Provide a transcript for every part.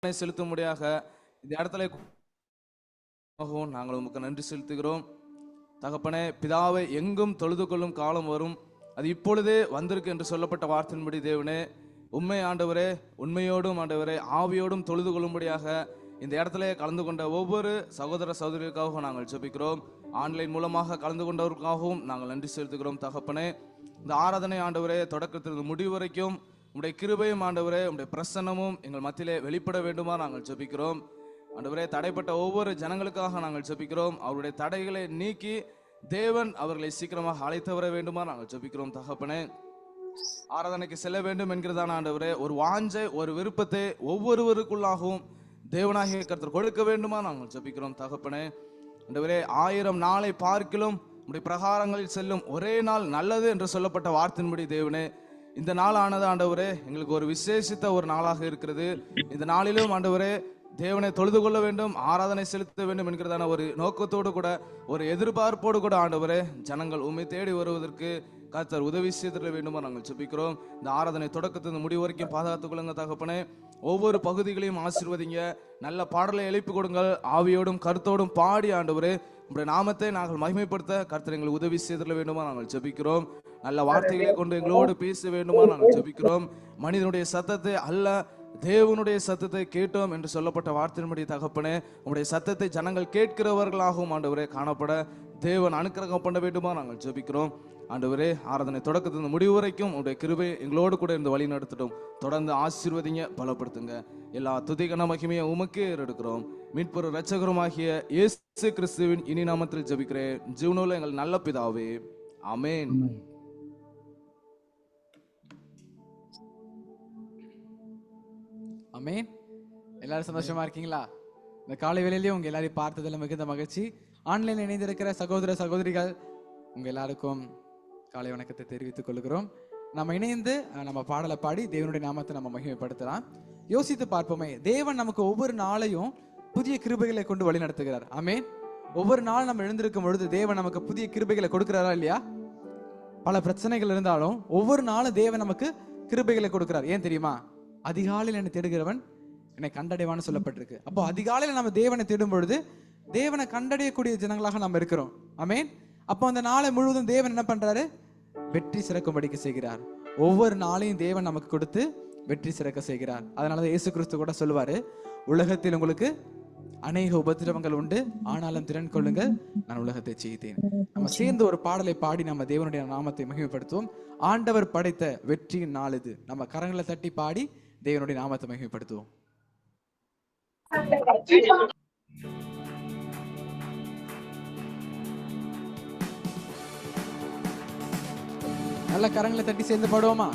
செலுத்தும்படியாக இந்த இடத்துல நாங்கள் உமக்கு நன்றி செலுத்துகிறோம். தகப்பனே, பிதாவை எங்கும் தொழுது கொள்ளும் காலம் வரும், அது இப்பொழுதே வந்திருக்கு என்று சொல்லப்பட்ட வார்த்தையின்படி தேவனே, உண்மை ஆண்டவரே, உண்மையோடும் ஆண்டவரே, ஆவியோடும் தொழுது கொள்ளும்படியாக இந்த இடத்துல கலந்து கொண்ட ஒவ்வொரு சகோதர சகோதரிகளுக்காகவும் நாங்கள் ஜெபிக்கிறோம். ஆன்லைன் மூலமாக கலந்து கொண்டவர்களுக்காகவும் நாங்கள் நன்றி செலுத்துகிறோம். தகப்பனே, இந்த ஆராதனை ஆண்டவரே தொடக்கத்திலிருந்து முடிவு வரைக்கும் உங்களுடைய கிருபையும் ஆண்டவரே, உங்களுடைய பிரசன்னமும் எங்கள் மத்தியிலே வெளிப்பட வேண்டுமா நாங்கள் ஜெபிக்கிறோம். ஆண்டவரே, தடைப்பட்ட ஒவ்வொரு ஜனங்களுக்காக நாங்கள் ஜெபிக்கிறோம். அவருடைய தடைகளை நீக்கி தேவன் அவர்களை சீக்கிரமாக அழைத்து வர வேண்டுமா நாங்கள் ஜெபிக்கிறோம். தகப்பனே, ஆராதனைக்கு செல்ல வேண்டும் என்கிறதான ஆண்டவரே ஒரு வாஞ்சை, ஒரு விருப்பத்தை ஒவ்வொருவருக்குள்ளாகவும் தேவனாகிய கர்த்தர் கொடுக்க வேண்டுமா நாங்கள் ஜெபிக்கிறோம். தகப்பனே, ஆண்டவரே, 1000 நாளை பார்க்கிலும் உடைய பிரகாரங்களில் செல்லும் ஒரே நாள் நல்லது என்று சொல்லப்பட்ட வார்த்தையின்படி தேவனே, இந்த நாள் ஆனது ஆண்டவரே எங்களுக்கு ஒரு விசேஷித்த ஒரு நாளாக இருக்கிறது. இந்த நாளிலும் ஆண்டவரே தேவனை தொழுது கொள்ள வேண்டும், ஆராதனை செலுத்த வேண்டும் என்கிறதான ஒரு நோக்கத்தோடு கூட, ஒரு எதிர்பார்ப்போடு கூட ஆண்டவரே ஜனங்கள் உண்மை தேடி வருவதற்கு கர்த்தர் உதவி செய்திட வேண்டுமா நாங்கள் ஜெபிக்கிறோம். இந்த ஆராதனை தொடக்கத்திலிருந்து முடிவு வரைக்கும் பாதுகாத்துக் கொள்ளுங்க தகப்பனே. ஒவ்வொரு பகுதிகளையும் ஆசீர்வதிங்க. நல்ல பாடலை எழுப்பி கொடுங்கள். ஆவியோடும் கருத்தோடும் பாடி ஆண்டவரே உங்களுடைய நாமத்தை நாங்கள் மகிமைப்படுத்த கர்த்தர் எங்களுக்கு உதவி செய்திட வேண்டுமா நாங்கள் ஜெபிக்கிறோம். நல்ல வார்த்தைகளை கொண்டு எங்களோடு பேச வேண்டுமா நாங்கள் ஜெபிக்கிறோம். மனிதனுடைய சத்தத்தை அல்ல, தேவனுடைய சத்தத்தை கேட்டோம் என்று சொல்லப்பட்ட வார்த்தையின்படி தகப்பனே, உங்களுடைய சத்தத்தை ஜனங்கள் கேட்கிறவர்களாகவும் ஆண்டவரே காணப்பட தேவன் அனுக்கிரகம் பண்ண வேண்டுமா நாங்கள் ஜெபிக்கிறோம். ஆண்டவரே, ஆராதனை தொடக்கத்திலிருந்து முடிவு வரைக்கும் உங்களுடைய கிருபை எங்களோடு கூட இருந்து வழி நடத்தட்டும். தொடர்ந்து ஆசீர்வதிங்க, பலப்படுத்துங்க. எல்லா துதிகன மகிமையை உமக்கே ஏறெடுக்கிறோம். மீட்பர் இரட்சகருமாகிய இயேசு கிறிஸ்துவின் இனி நாமத்தில் ஜெபிக்கிறேன் ஜீவனுள்ள எங்கள் நல்ல பிதாவே, ஆமென். ஆமென். எல்லாரும் சந்தோஷமா இருக்கீங்களா? இந்த காலை வேளையிலேயே உங்க எல்லாரையும் பார்த்ததில் மிகுந்த மகிழ்ச்சி. ஆன்லைன்ல இணைந்திருக்கிற சகோதர சகோதரிகள் உங்க எல்லாருக்கும் காலை வணக்கத்தை தெரிவித்துக் கொள்கிறோம். நம்ம இணைந்து நம்ம பாடலை பாடி தேவனுடைய நாமத்தை நம்ம மகிமைப்படுத்தலாம். யோசித்து பார்ப்போமே, தேவன் நமக்கு ஒவ்வொரு நாளையும் புதிய கிருபைகளை கொண்டு வழி நடத்துகிறார். ஆமென். ஒவ்வொரு நாளும் நம்ம எழுந்திருக்கும் பொழுது தேவன் நமக்கு புதிய கிருபைகளை கொடுக்கிறாரா இல்லையா? பல பிரச்சனைகள் இருந்தாலும் ஒவ்வொரு நாளும் தேவன் நமக்கு கிருபைகளை கொடுக்கிறார். ஏன் தெரியுமா? அதிகாலையில் என்னை தேடுகிறவன் என்னை கண்டடைவான்னு சொல்லப்பட்டிருக்கு. அப்போ அதிகாலையில் நம்ம தேவனை தேடும் பொழுது தேவனை கண்டடையக்கூடிய ஜனங்களாக நம்ம இருக்கிறோம். ஆமென். அப்போ அந்த நாளை முழுவதும் தேவன் என்ன பண்றாரு? வெற்றி சிறக்கும்படிக்கு செய்கிறார். ஒவ்வொரு நாளையும் தேவன் நமக்கு கொடுத்து வெற்றி சிறக்க செய்கிறார். அதனாலதான் இயேசு கிறிஸ்து கூட சொல்லுவாரு, உலகத்தில் உங்களுக்கு அநேக உபத்திரவங்கள் உண்டு, ஆனாலும் திறன் கொள்ளுங்கள், நான் உலகத்தை செய்தேன். நம்ம சேர்ந்து ஒரு பாடலை பாடி நம்ம தேவனுடைய நாமத்தை மகிமைப்படுத்துவோம். ஆண்டவர் படைத்த வெற்றியின் நாள் இது. நம்ம கரங்களை தட்டி பாடி தேவனுடைய நாமத்தை மகிமைப்படுத்துவோம். நல்ல கரங்களை தட்டி சேர்ந்து பாடுவோமா?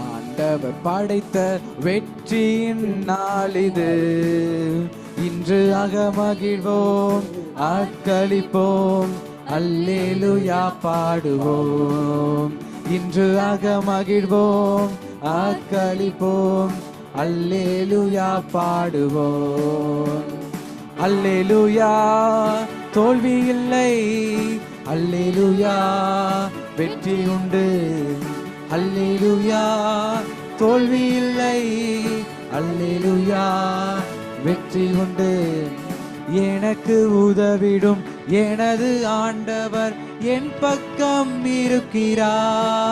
ஆண்டவர் படைத்த வெற்றியின் நாள் இது, இன்று அகமகிழ்வோம், ஆட்களிப்போம், அல்லேலூயா பாடுவோம். இன்று அகமகிழ்வோம், ஆட்களிப்போம், அல்லேலூயா பாடுவோம். அல்லேலூயா தோல்வி இல்லை, அல்லேலூயா வெற்றி உண்டு. அல்லேலூயா தோல்வி இல்லை, அல்லேலூயா வெற்றி உண்டு. எனக்கு உதவிடும் எனது ஆண்டவர் என் பக்கம் இருக்கிறார்.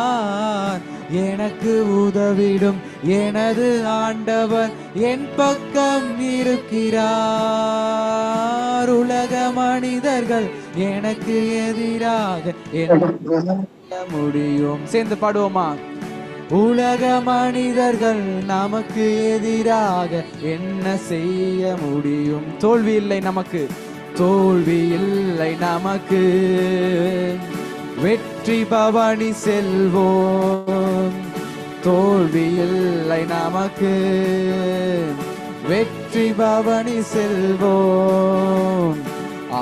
எனக்கு உதவிடும் எனது ஆண்டவர் என் பக்கம் இருக்கிறார். உலக மனிதர்கள் எனக்கு எதிராக என்ன முடியும்? சேர்ந்து பாடுவோமா? உலக மனிதர்கள் நமக்கு எதிராக என்ன செய்ய முடியும்? தோல்வி இல்லை நமக்கு, தோல்வி இல்லை நமக்கு. வெற்றி பவனி செல்வோம், தோல்வி இல்லை நமக்கு. வெற்றி பவனி செல்வோம்.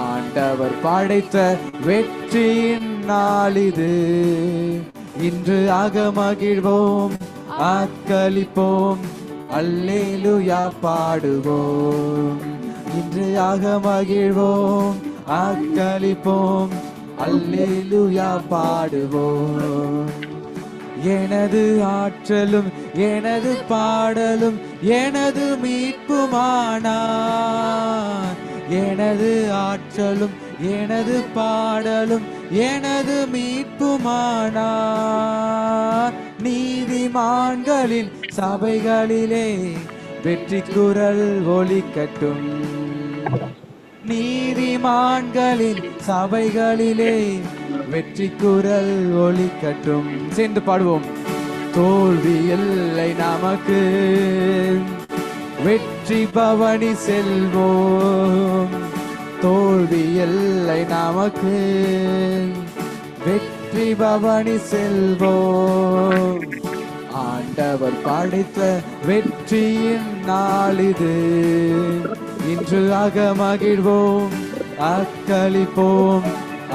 ஆண்டவர் படைத்த வெற்றியின் நாள் இது, இன்று அகமகிழ்வோம், ஆட்களிப்போம், அல்லேலூயா பாடுவோம். இன்று அகமகிழ்வோம், ஆட்களிப்போம், அல்லேலூயா பாடுவோம். எனது ஆற்றலும் எனது பாடலும் எனது மீட்புமானார். எனது ஆற்றலும் எனது பாடலும் எனது மீட்புமானார். நீதிமான்களின் சபைகளிலே வெற்றி குரல் ஒலிக்கட்டும். நீதிமான்களின் சபைகளிலே வெற்றி குரல் ஒலிக்கட்டும். சேர்ந்து பாடுவோம். தோல்வி இல்லை நமக்கு, வெற்றி பவனி செல்வோம். தோல்வி இல்லை நமக்கு, வெற்றி பவனி செல்வோம். ஆண்டவர் படைத்த வெற்றியின் நாள் இது. இன்று அகமகிழ்வோம், அக்களிப்போம்,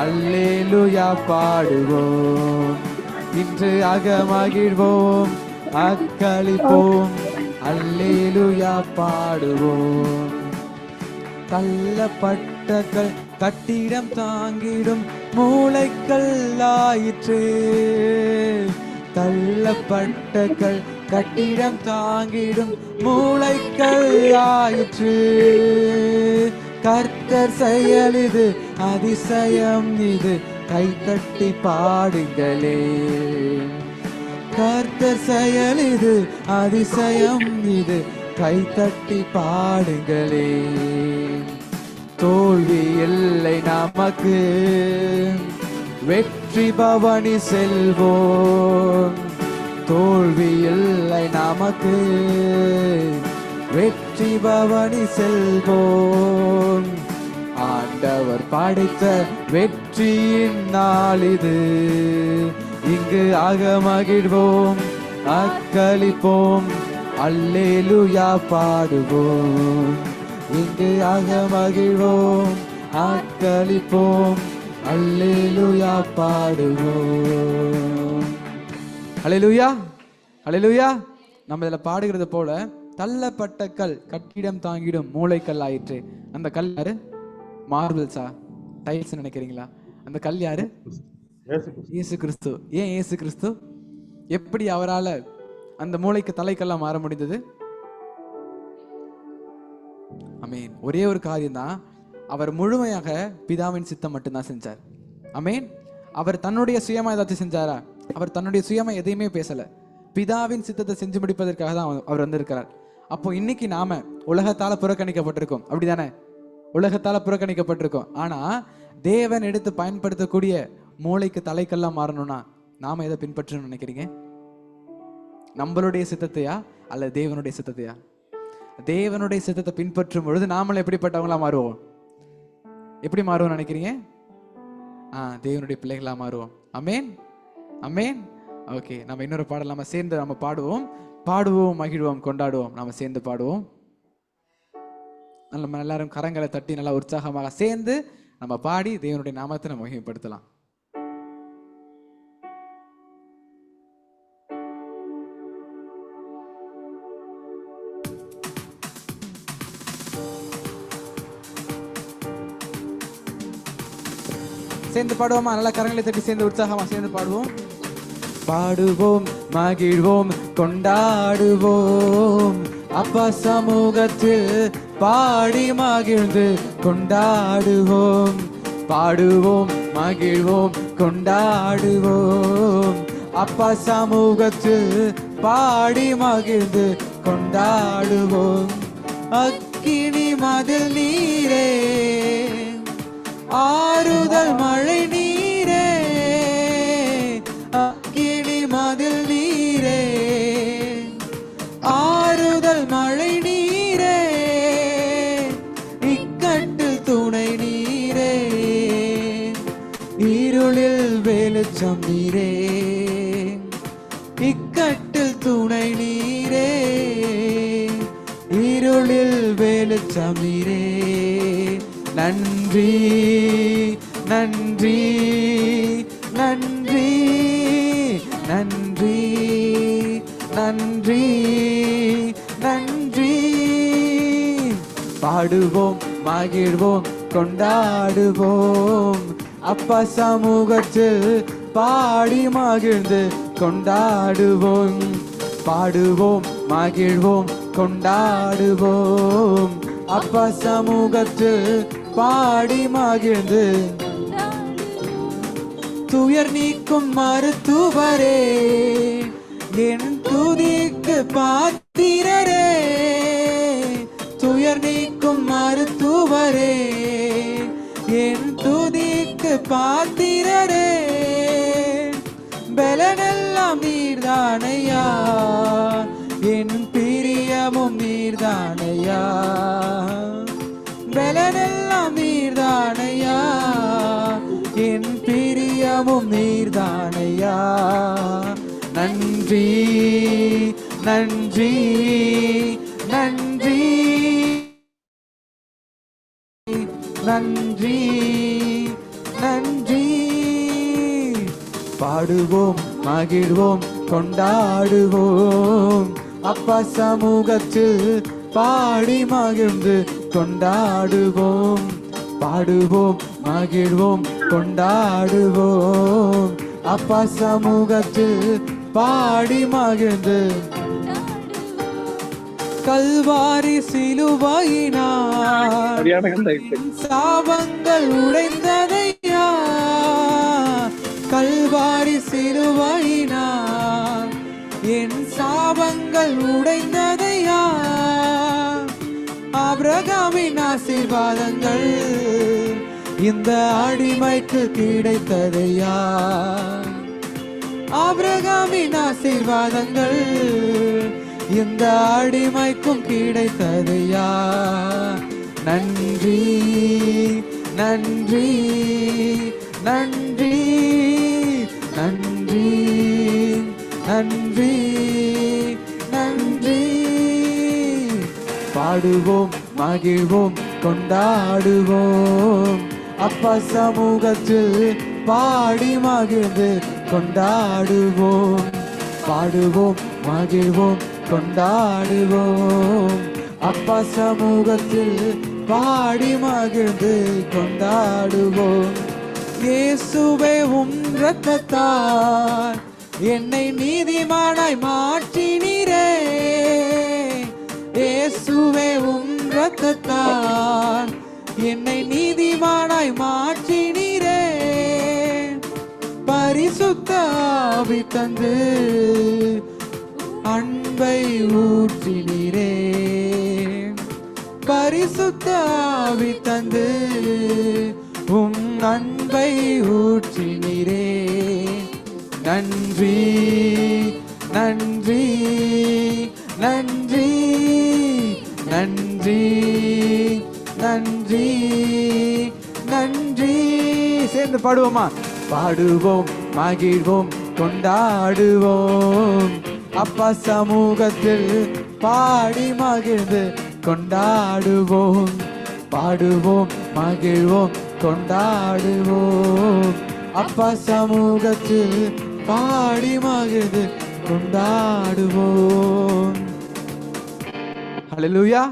அல்லேலூயா பாடுவோம். இன்று அகமகிழ்வோம், அக்களிப்போம், அல்லேலூயா பாடுவோம். தள்ளப்பட்ட கட்டிடம் தாங்கிடும் மூளைக்கல்லாயிற்று. தள்ளப்பட்ட கட்டிடம் தாங்கிடும் மூளைக்கல்லாயிற்று. கர்த்தர் செயல் இது, அதிசயம் இது, கைத்தட்டி பாடுங்களே. கர்த்தர் செயல் இது, அதிசயம் இது, கைத்தட்டி பாடுங்களே. தோல்வி இல்லை நமக்கு, வெற்றி பவனி செல்வோம். தோல்வி இல்லை நமக்கு, வெற்றி பவனி செல்வோம். ஆண்டவர் படைத்த வெற்றியின் நாள் இது. இங்கு அகமகிழ்வோம், அக்களிப்போம், அல்லேலூயா பாடுவோம். இங்கு அகமகிழ்வோம், அக்களிப்போம், அல்லேலூயா பாடுவோம். அல்லேலூயா, அல்லேலூயா. நம்ம இதில் பாடுகிறது போல தள்ளப்பட்ட கல் கட்டிடம் தாங்கிடும் மூளைக்கல் ஆயிற்று. அந்த கல் யாரு? மார்பிள்ஸா, டைல்ஸ் நினைக்கிறீங்களா? அந்த கல் யாரு? இயேசு கிறிஸ்து. ஏன் இயேசு கிறிஸ்து? எப்படி அவரால் அந்த மூளைக்கு தலைக்கல்லா மாற முடிந்தது? அமேன். ஒரே ஒரு காரியம் தான், அவர் முழுமையாக பிதாவின் சித்தம் மட்டும்தான் செஞ்சார். அமேன். அவர் தன்னுடைய சுயமா ஏதாச்சும் செஞ்சாரா? அவர் தன்னுடைய சுயமா எதையுமே பேசல. பிதாவின் சித்தத்தை செஞ்சு முடிப்பதற்காக தான் அவர் வந்திருக்கிறார். அப்போ இன்னைக்கு நாம உலகத்தால புறக்கணிக்கப்பட்டிருக்கோம், அப்படிதானே? உலகத்தால புறக்கணிக்கப்பட்டிருக்கோம். ஆனா தேவன் எடுத்து பயன்படுத்தக்கூடிய மூளைக்கு தலைக்கெல்லாம் மாறணும்னா நாம எதை பின்பற்றணும்னு நினைக்கிறீங்க? நம்மளுடைய சித்தத்தையா அல்ல தேவனுடைய சித்தத்தையா? தேவனுடைய சித்தத்தை பின்பற்றும் பொழுது நாமளும் எப்படிப்பட்டவங்களா மாறுவோம்? எப்படி மாறுவோம் நினைக்கிறீங்க? தேவனுடைய பிள்ளைகளா மாறுவோம். அமேன், அமேன். ஓகே, நம்ம இன்னொரு பாடல் நம்ம சேர்ந்து நம்ம பாடுவோம். பாடுவோம், மகிழ்வோம், கொண்டாடுவோம். நம்ம சேர்ந்து பாடுவோம். நம்ம எல்லாரும் கரங்களை தட்டி நல்லா உற்சாகமாக சேர்ந்து நம்ம பாடி தேவனுடைய நாமத்தை நம்ம மகிமைப்படுத்தலாம். சேர்ந்து பாடுவோமா? நல்லா கரங்களை தட்டி சேர்ந்து உற்சாகமா சேர்ந்து பாடுவோம். பாடுவோம், மகிழ்வோம், கொண்டாடுவோம். அப்பா சமூகத்தில் பாடி மகிழ்ந்து கொண்டாடுவோம். பாடுவோம், மகிழ்வோம், கொண்டாடுவோம். அப்பா சமூகத்தில் பாடி மகிழ்ந்து கொண்டாடுவோம். அக்கினி மதில் நீரே, ஆறுதல் மழை நீரே. அக்கினி மதில் நீரே, ஆறுதல் மழை நீரே. இக்கட்டில் துணை நீரே, இருளில் வெளிச்சம் நீரே. இக்கட்டில் துணை நீரே, இருளில் வெளிச்சம் நீரே. நன்றி, நன்றி, நன்றி, நன்றி, நன்றி, நன்றி. பாடுவோம், மகிழ்வோம், கொண்டாடுவோம். அப்பா சமூகத்தில் பாடி மகிழ்ந்து கொண்டாடுவோம், பாடுவோம் மகிழ்வோம் கொண்டாடுவோம். அப்பா சமூகத்தில் பாடி மகிழ்ந்து துயர் நீக்கும் மருத்துவரே, என் துதிக்கு பாத்திரரே. துயர் நீக்கும் மருத்துவரே, என் துதிக்கு பாத்திரரே. பலனெல்லாம் நீர்தானையா, என் பிரியமும் நீர்தானையா. பலனெல்லாம் நீர்தானையா, என் பிரியமும் நீர்தானையா. நன்றி நன்றி நன்றி நன்றி நன்றி. பாடுவோம் மகிழ்வோம் கொண்டாடுவோம். அப்பா சமூகத்தில் பாடி மகிழ்ந்து கொண்டாடுவோம், பாடுவோம் மகிழ்வோம் கொண்டாடுவோம். அப்பா சமூகத்தில் பாடி மகிழ்ந்து கல்வாரி சிலுவையினார் சாபங்கள் உடைந்ததையா. கல்வாரி சிலுவையினார் என் சாபங்கள் உடைந்ததையா. ஆபிரகாமின் ஆசீர்வாதங்கள் இந்த அடிமைக்கு கிடைத்ததையா. ஆபிரகாமின் ஆசீர்வாதங்கள் இந்த அடிமைக்கும் கிடைத்ததையா. நன்றி நன்றி நன்றி நன்றி நன்றி நன்றி. பாடுவோம் மகிழ்வோம் கொண்டாடுவோம். அப்பா சமூகத்தில் பாடி மகிழ்ந்து கொண்டாடுவோம், பாடுவோம் மகிழ்வோம் கொண்டாடுவோம். அப்பா சமூகத்தில் பாடி மகிழ்ந்து கொண்டாடுவோம். இயேசுவே உம் இரத்தத்தால் என்னை நீதிமானாய் மாற்றினீரே. இயேசுவே உம் இரத்தத்தால் என்னை நீதிமானாய் மாற்றினீரே. பரிசுத்த ஆவி தந்து அன்பை ஊற்றினீரே. பரிசுத்த ஆவி தந்து உம் அன்பை ஊற்றினீரே. நன்றி நன்றி நன்றி நன்றி நன்றி நன்றி. சேர்ந்து பாடுவோமா? பாடுவோம் மகிழ்வோம் கொண்டாடுவோம். அப்பா சமூகத்தில் பாடி மகிழ்ந்து கொண்டாடுவோம், பாடுவோம் மகிழ்வோம் கொண்டாடுவோம். அப்பா சமூகத்தில் பாடி மகிழ்ந்து கொண்டாடுவோம். ஹல்லேலூயா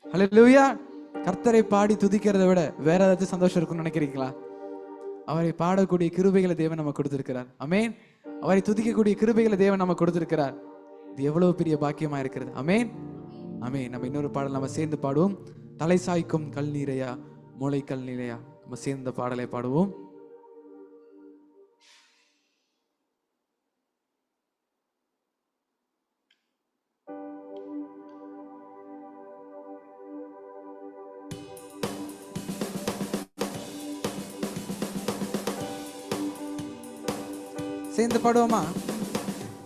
ஹல்லேலூயா. கர்த்தரை பாடி துதிக்கிறத விட வேற ஏதாச்சும் சந்தோஷம் இருக்குன்னு நினைக்கிறீங்களா? அவரை பாடக்கூடிய கிருபைகளை தேவன் நமக்கு கொடுத்திருக்கிறார். ஆமென். அவரை துதிக்கக்கூடிய கிருபைகளை தேவன் நமக்கு கொடுத்திருக்கிறார். இது எவ்வளவு பெரிய பாக்கியமா இருக்கிறது. ஆமென் ஆமென். நம்ம இன்னொரு பாடல் நம்ம சேர்ந்து பாடுவோம். தலை சாய்க்கும் கல் நீரையா மூளை கல் நீரையா. நம்ம சேர்ந்த பாடலை பாடுவோம். சேர்ந்து பாடுவோமா?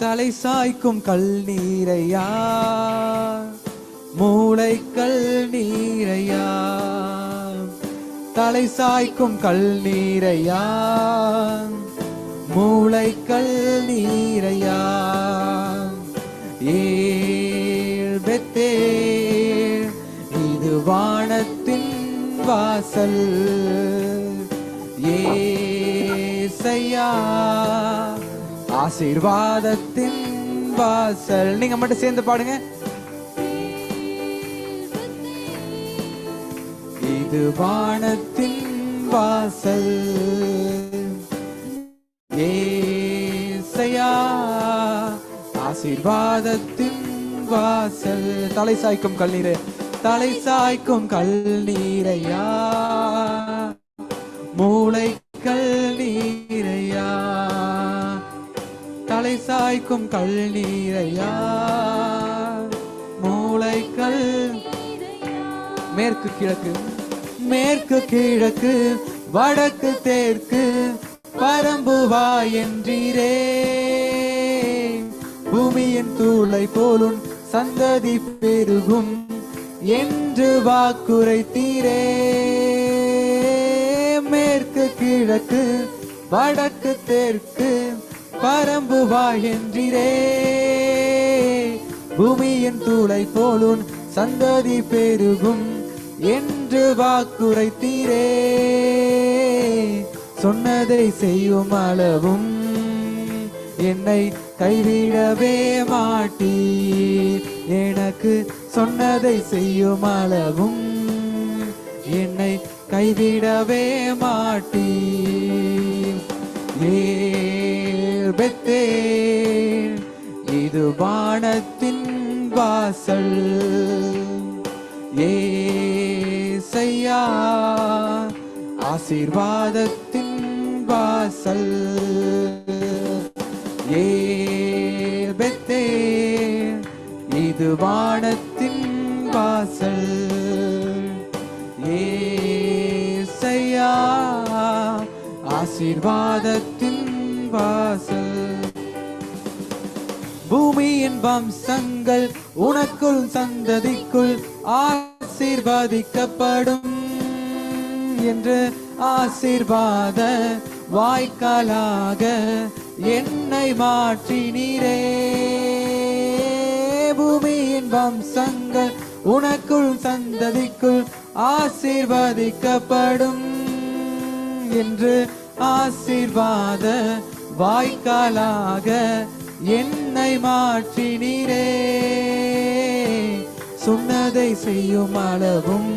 தலை சாய்க்கும் கல் நீரையா மூளை கல் நீரையா. தலை சாய்க்கும் கல் நீரையா மூளை கல் நீரையா. ஏல் பெத்தேல் இது வானத்தின் வாசல். ஏசையா ஆசீர்வாதத்தின் வாசல். நீங்க மட்டும் சேர்ந்து பாடுங்க. இது வானத்தின் வாசல். ஏசையா ஆசீர்வாதத்தின் வாசல். தலை சாய்க்கும் கல்லீரே, தலை சாய்க்கும் கல்லீரையா, மூளை கல்லீரையா, தலை சாய்க்கும் கல்லீரையா, மூளைகள். மேற்கு கிழக்கு, மேற்கு கிழக்கு, வடக்கு தெற்கு, பரம்புவா என்றீரே. பூமியின் தூளை போலும் சந்ததி பெருகும் என்று வாக்குரைத்தீரே. மேற்கு கிழக்கு, வடக்கு தெற்கு, பரம்புவா என்றீரே. பூமியின் தூளை போலும் சந்ததி பெருகும் என்று வாக்குரைத்தீரே. சொன்னதை செய்யும் அளவும் என்னை கைவிடவே மாட்டீர். எனக்கு சொன்னதை செய்யும் அளவும் என்னை கைவிடவே மாட்டீர். பெத்தேல், இது வானத்தின் வாசல். ஏசையா, ஆசீர்வாதத்தின் வாசல். பெத்தேல், இது வானத்தின் வாசல். ஏசையா, ஆசீர்வாதத்தின் வாசல். பூமியின் வம்சங்கள் உனக்குள் சந்ததிக்குள் ஆசீர்வதிக்கப்படும் என்று ஆசீர்வாத வாய்க்காலாக என்னை மாற்றினீரே. பூமியின் வம்சங்கள் உனக்குள் சந்ததிக்குள் ஆசீர்வதிக்கப்படும் என்று ஆசீர்வாத வாய்க்காலாக என்னை மாற்றினீரே. சொன்னதை செய்யும் அளவும்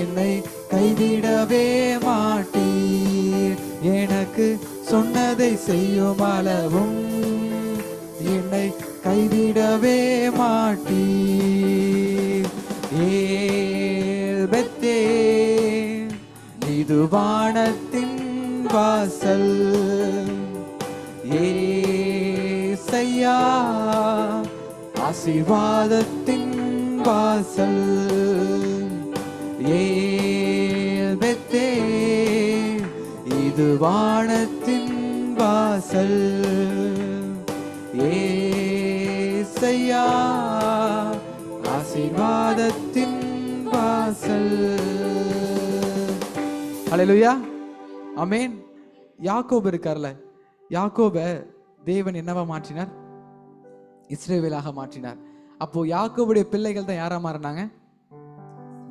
என்னை கைவிடவே மாட்டீர். எனக்கு சொன்னதை செய்யும் அளவும் என்னை கைவிடவே மாட்டீர். பெத்தேல், இது வானத்தின் வாசல். ஏசையா, ஆசீர்வாதத்தின் வாசல். பெத்தேல், இது வானத்தின் வாசல். ஏசையா, ஆசீர்வாதத்தின் வாசல். ஹல்லேலூயா, ஆமென். யாக்கோபு இருக்கார்ல, யாக்கோப தேவன் என்னவா மாற்றினார்? இஸ்ரவேலாக மாற்றினார். அப்போ யாக்கோபுடைய பிள்ளைகள் தான் யாரா மாறினாங்க?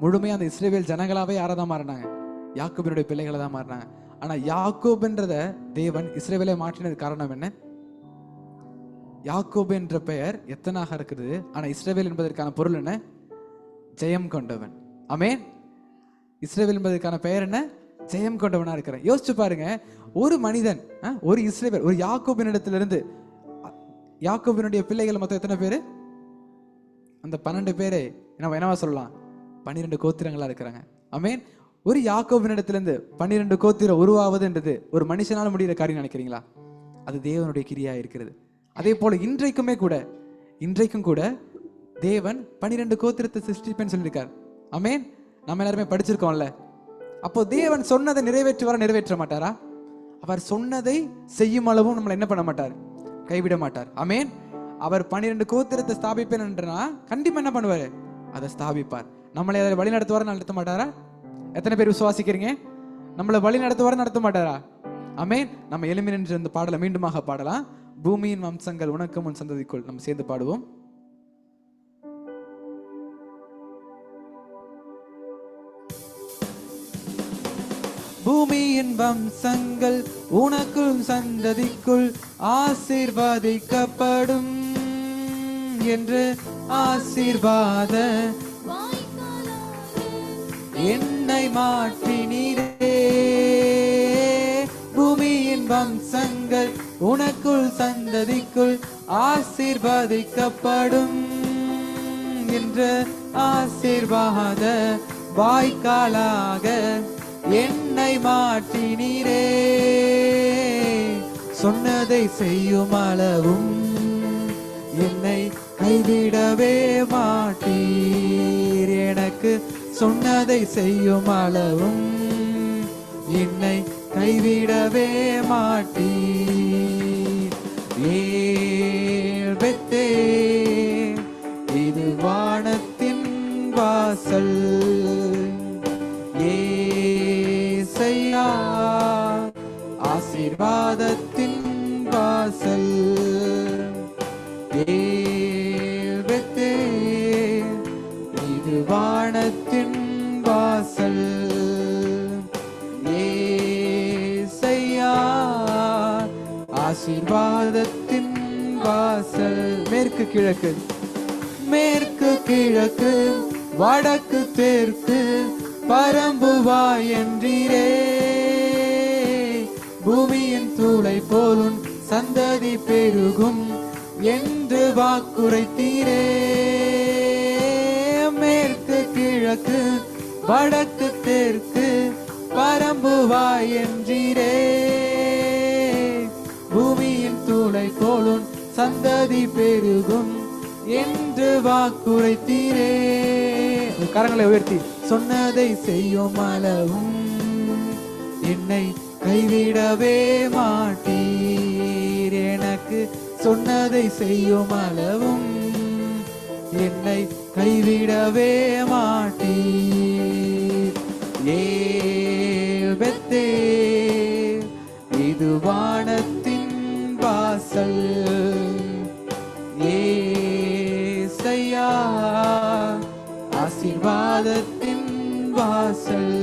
முழுமையா அந்த இஸ்ரவேல் ஜனங்களாவே யாரா தான் மாறினாங்க? யாக்கோபினுடைய பிள்ளைகளை தான் மாறினாங்க. ஆனா யாக்கோபுன்றத தேவன் இஸ்ரவேலை மாற்றினது காரணம் என்ன? யாக்கோபு என்ற பெயர் எத்தனாக இருக்குது, ஆனா இஸ்ரவேல் என்பதற்கான பொருள் என்ன? ஜெயம் கொண்டவன். ஆமென். இஸ்ரவேல் என்பதற்கான பெயர் என்ன? ஜெயம் கொண்டவனா இருக்கிறேன். யோசிச்சு பாருங்க, ஒரு மனிதன், ஒரு இஸ்ரவேல், ஒரு யாக்கோபினிடத்திலிருந்து, யாக்கோபினுடைய பிள்ளைகள் மொத்தம் எத்தனை பேரு? அந்த 12 பேரு நம்ம என்னவா சொல்லலாம்? 12 கோத்திரங்களா இருக்கிறாங்க. ஆமென். ஒரு யாக்கோபினிடத்திலிருந்து 12 கோத்திரம் உருவாவதுன்றது ஒரு மனுஷனால முடிகிற காரியம் நினைக்கிறீங்களா? அது தேவனுடைய கிரியா இருக்கிறது. அதே போல இன்றைக்கும் கூட தேவன் 12 கோத்திரத்தை சிருஷ்டிப்பேன்னு சொல்லியிருக்கார். ஆமென். நம்ம எல்லாருமே படிச்சிருக்கோம்ல. அப்போ தேவன் சொன்னதை நிறைவேற்ற மாட்டாரா? அவர் சொன்னதை செய்யும் அளவும் நம்மளை என்ன பண்ண மாட்டார்? கைவிட மாட்டார். ஆமென். அவர் 12 கோத்திரத்தை ஸ்தாபிப்பேன் என்றனா கண்டிப்பா என்ன பண்ணுவாரு? அதை ஸ்தாபிப்பார். நம்மளை அதை வழி நடத்த மாட்டாரா? எத்தனை பேர் விசுவாசிக்கிறீங்க? நம்மளை வழி நடத்த மாட்டாரா? ஆமென். நம்ம எளிமை நின்று இந்த பாடலை மீண்டுமாக பாடலாம். பூமியின் வம்சங்கள் உனக்கும் உன் சந்ததிக்குள். நம்ம சேர்ந்து பாடுவோம். பூமியின் வம்சங்கள் உனக்குள் சந்ததிக்குள் ஆசீர்வதிக்கப்படும் என்று ஆசீர்வாத என்னை மாற்றினீரே. பூமியின் வம்சங்கள் உனக்குள் சந்ததிக்குள் ஆசீர்வதிக்கப்படும் என்ற ஆசீர்வாத வாய்க்காலாக என்னை மாற்றினீரே. சொன்னதை செய்யும் அளவும் என்னை கைவிடவே மாட்டீர். எனக்கு சொன்னதை செய்யும் அளவும் என்னை கைவிடவே மாட்டீர். ஏழ்பெத்தே இது வானத்தின் வாசல். ஏசையா ஆசீர்வாதத்தின் வாசல். ஏழ்பெத்தே இது வானத்தின் வாசல். ஏசையா ஆசீர்வாதத்தின் வாசல். மேற்கு கிழக்கு மேற்கு கிழக்கு வடக்கு தெற்கு பரம்புவாய் என்றீரே. பூமியின் தூளை போலும் சந்ததி பெருகும் என்று வாக்குரைத்தீரே. மேற்கு கிழக்கு வடக்கு தெற்கு பரம்புவாய் என்றீரே. பூமியின் தூளை போலும் சந்ததி பெருகும் என்று வாக்குரைத்தீரே. கரங்களை உயர்த்தி சொன்னதை செய்யும் அளவும் என்னை கைவிடவே மாட்டீர். எனக்கு சொன்னதை செய்யும் அளவும் என்னை கைவிடவே மாட்டீர். ஏழ்பெத்தே இது வானத்தின் வாசல். ஏசையா ஆசீர்வாதத்தின் வாசல்.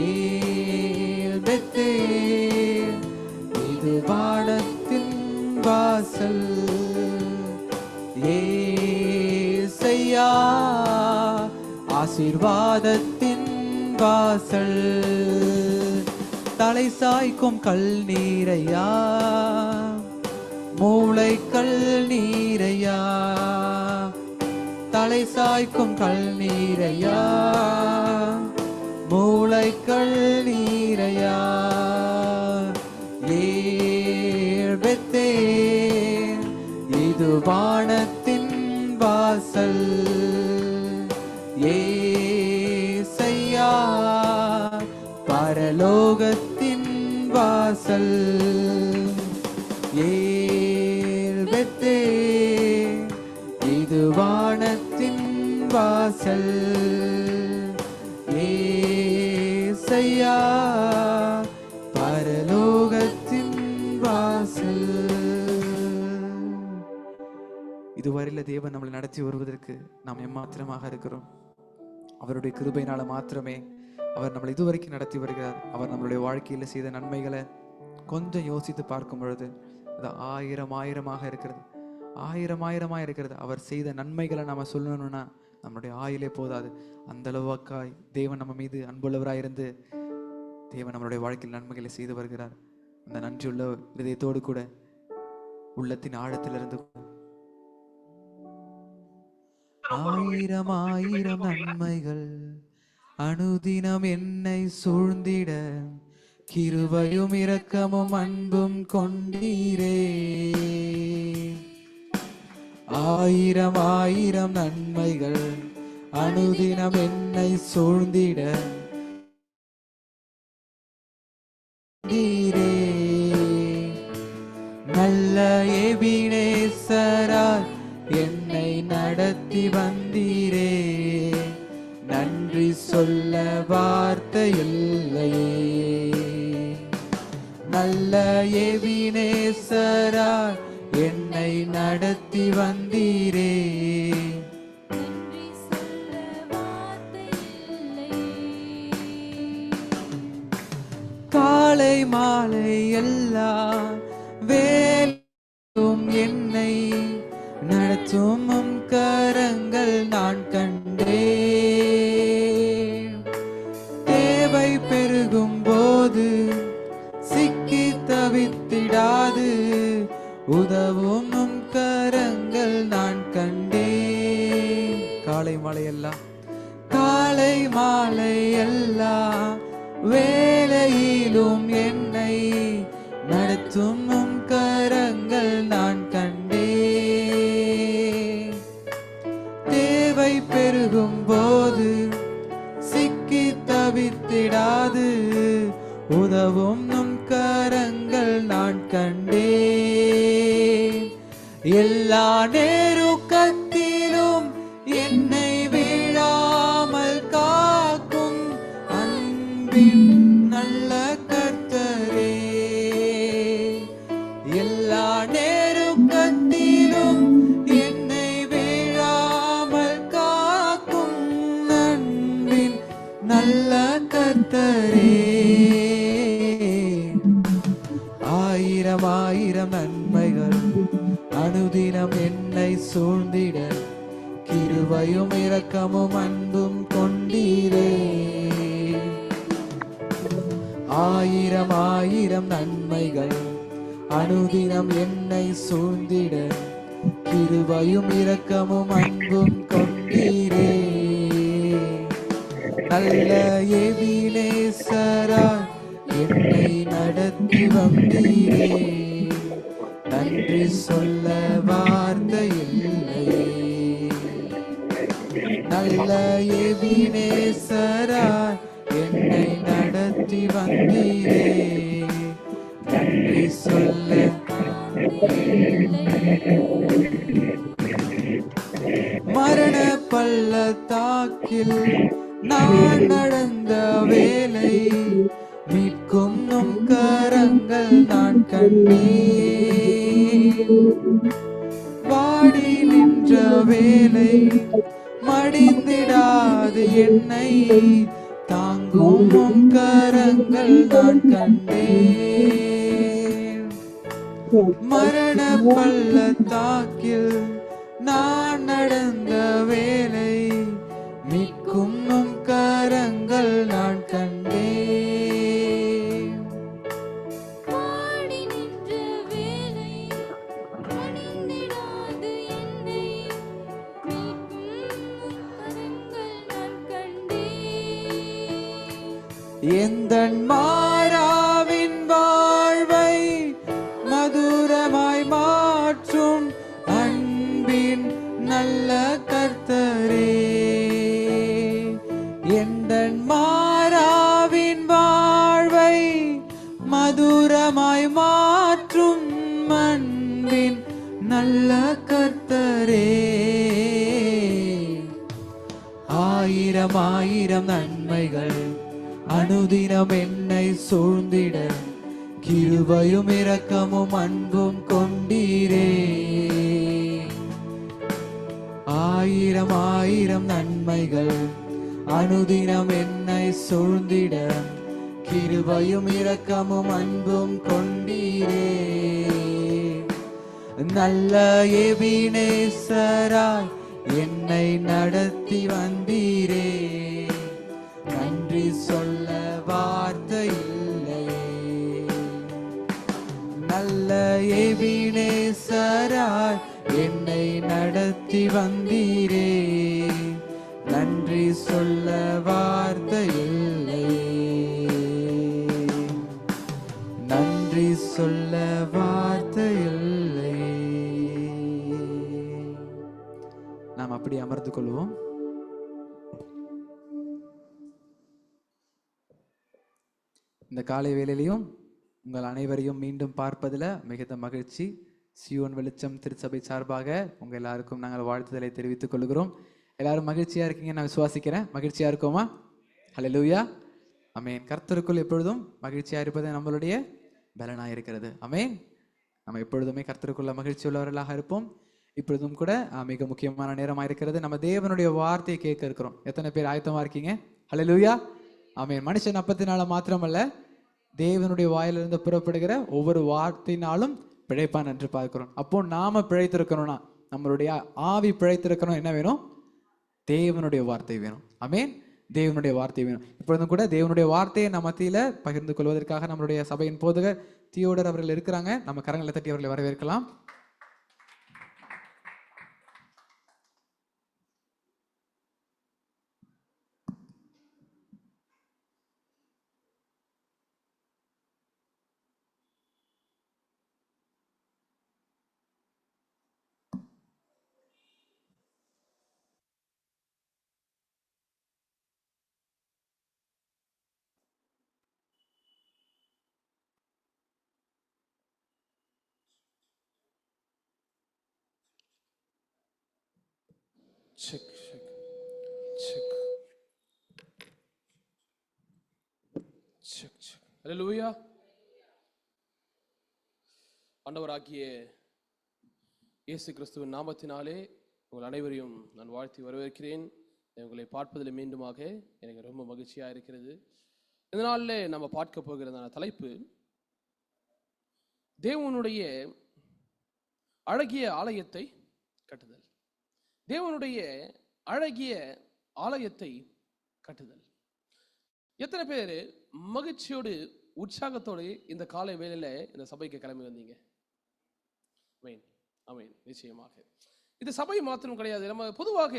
ஏழ்பெத்தே இது வானத்தின் வாசல். ஏசையா ஆசீர்வாதத்தின் வாசல். தலை சாய்க்கும் கல் நீரையா மூளைக்கல் நீரையா. தலை சாய்க்கும் கல் நீரையா மூளைக்கல் நீரையா. ஏழ்பெத்தே இது வானத்தின் வாசல். ஏசையா பரலோகத்தின் வாசல். ஏழ்பெத்தே இது வானத்தின் வாசல். ஏசையா பரலோகத்தின் வாசல். இதுவரையில தேவன் நம்மளை நடத்தி வருவதற்கு நாம் எம்மாத்திரமாக இருக்கிறோம். அவருடைய கிருபையினால மாத்திரமே அவர் நம்மளை இதுவரைக்கும் நடத்தி வருகிறார். அவர் நம்மளுடைய வாழ்க்கையில செய்த நன்மைகளை கொஞ்சம் யோசித்து பார்க்கும் பொழுது அது ஆயிரமாக இருக்கிறது. ஆயிரமா இருக்கிறது. அவர் செய்த நன்மைகளை நாம சொல்லணும்னா நம்மளுடைய ஆயிலே போதாது. அந்த அளவுக்காய் தேவன் நம்ம மீது அன்புள்ளவராய் இருந்து தேவன் நம்மளுடைய வாழ்க்கையில் நன்மைகளை செய்து வருகிறார். அந்த நன்றியுள்ள இதயத்தோடு கூட உள்ளத்தின் ஆழத்திலிருந்து ஆயிரம் நன்மைகள் அனுதினம் என்னை சூழ்ந்திட கிருபையும் இரக்கமும் அன்பும் கொண்டீரே. ஆயிரம் நன்மைகள் அனுதினம் என்னை சூழ்ந்திட நல்ல எபினேசராய் என்னை நடத்தி வந்தீரே. நன்றி சொல்ல வார்த்தை இல்லையே. நல்ல எபினேசராய் என்னை நடத்தி வந்தீரே. காலை மாலை எல்லாம் வேலும் என்னை நடத்தும் கரங்கள் நான் கண்டேன். தேவை பெருகும் போது சிக்கி தவித்திடாது உதவும் உம் கரங்கள் நான் கண்டேன். காலை மாலை எல்லாம் காலை மாலை எல்லாம் வேளையிலும் என்னை நடத்தும் உம் கரங்கள் நான் கண்டேன். தேவை பெருகும் போது சிக்கி தவித்திடாது உதவும் உம் கரங்கள் நான் கண்டேன். எல்லா நேருக்கத்திலும் என்னை வீழாமல் காக்கும் அன்பின் நல்ல கர்த்தரே. எல்லா நேருக்கத்திலும் என்னை வீழாமல் காக்கும் அன்பின் நல்ல கர்த்தரே. ஆயிரம் ஆயிரம் நன்மைகள் அனுதினம் என்னை சூழ்ந்திட கிருபையும் இரக்கமும் அன்பும் கொண்டீரே. ஆயிரம் ஆயிரம் நன்மைகள் அனுதினம் என்னை சூழ்ந்திட கிருபையும் இரக்கமும் அன்பும் கொண்டீரே. நல்ல எபினேசராய் என்னை நடத்தி வந்தீரே. நன்றி சொல்ல வார்த்தை இல்லையே. நல்ல எபினேசராய் என்னை நடத்தி வந்தீரே. நன்றி சொல்ல மரண பள்ளத்தாக்கில் நான் நடந்த வேலை மீட்கும் உம் கரங்கள் நான் கண்டேன். வாடி நின்ற வேலை மடிந்திடாது என்னை தாங்கும் உம் கரங்கள் நான் கண்டேன். மரண பள்ளத்தாக்கில் நான் நடந்த வேலை மீட்கும் உம் கரங்கள் நான் கண்டேன். வாடி நின்ற வேலை மடிந்திடாது என்னை மீட்கும் உம் கரங்கள் நான் கண்டேன். எந்தன் மாறாவின் வாழ்வை மதுரமாய் மாற்றும் அன்பின் நல்ல கர்த்தரே. எந்தன் மாறாவின் வாழ்வை மதுரமாய் மாற்றும் அன்பின் நல்ல கர்த்தரே. ஆயிரம் ஆயிரம் நன்மைகள் அனுதினம் என்னை சூழ்ந்திட கிருபையும் இரக்கமும் அன்பும் கொண்டீரே. ஆயிரம் ஆயிரம் நன்மைகள் அனுதினம் என்னை சூழ்ந்திட கிருபையும் இரக்கமும் அன்பும் கொண்டீரே. நல்ல எபினேசராய் என்னை நடத்தி வந்தீரே. நன்றி சொல்ல வார்த்தை இல்லையே. நல்ல எபினேசராய் என்னை நடத்தி வந்தீரே. நன்றி சொல்ல வார்த்தை இல்லையே. நன்றி சொல்ல வார்த்தை இல்லையே. நாம் அப்படி அமர்ந்து கொள்வோம். இந்த காலை வேளையிலையும் உங்கள் அனைவரையும் மீண்டும் பார்ப்பதில் மிகுந்த மகிழ்ச்சி. சியோன் வெளிச்சம் திருச்சபை சார்பாக உங்கள் எல்லாருக்கும் நாங்கள் வாழ்த்துதலை தெரிவித்துக் கொள்கிறோம். எல்லாரும் மகிழ்ச்சியா இருக்கீங்க நான் விசுவாசிக்கிறேன். மகிழ்ச்சியா இருக்கோமா? ஹல்லேலூயா, ஆமென். கர்த்தருக்குள் எப்பொழுதும் மகிழ்ச்சியா இருப்பது நம்மளுடைய பலனாக இருக்கிறது. ஆமென். நம்ம எப்பொழுதுமே கர்த்தருக்குள்ள மகிழ்ச்சி உள்ளவர்களாக இருப்போம். இப்பொழுதும் கூட மிக முக்கியமான நேரமாக இருக்கிறது. நம்ம தேவனுடைய வார்த்தையை கேட்க இருக்கிறோம். எத்தனை பேர் ஆயத்தமா இருக்கீங்க? ஹல்லேலூயா, ஆமென். மனுஷன் அப்பத்தினால மாத்திரமல்ல, தேவனுடைய வாயிலிருந்து புறப்படுகிற ஒவ்வொரு வார்த்தையினாலும் பிழைப்பான் என்று பார்க்கிறோம். அப்போ நாம பிழைத்திருக்கணும்னா, நம்மளுடைய ஆவி பிழைத்திருக்கணும், என்ன வேணும்? தேவனுடைய வார்த்தை வேணும். ஆமென். தேவனுடைய வார்த்தை வேணும். இப்பொழுதும் கூட தேவனுடைய வார்த்தையை நம்ம மத்தியில பகிர்ந்து கொள்வதற்காக நம்மளுடைய சபையின் போதகர் தியோடர் அவர்கள் இருக்கிறாங்க. நம்ம கரங்களை தட்டி அவர்களை வரவேற்கலாம். Check check check check check. அல்லேலூயா. ஆண்டவராகிய இயேசு கிறிஸ்துவின் நாமத்தினாலே உங்கள் அனைவரையும் நான் வாழ்த்தி வரவேற்கிறேன். உங்களை பார்ப்பதில் மீண்டுமாக எனக்கு ரொம்ப மகிழ்ச்சியாக இருக்கிறது. இந்த நாளில் நம்ம பார்க்க போகிறதான தலைப்பு தேவனுடைய அழகிய ஆலயத்தை கட்டுதல். தேவனுடைய அழகிய ஆலயத்தை கட்டுதல். எத்தனை பேர் மகிழ்ச்சியோடு உற்சாகத்தோடு இந்த காலை வேளையில இந்த சபைக்கு கிளம்பி வந்தீங்க? ஆமென், ஆமென். நிச்சயமாக இது சபை மாத்திரம் கிடையாது. நம்ம பொதுவாக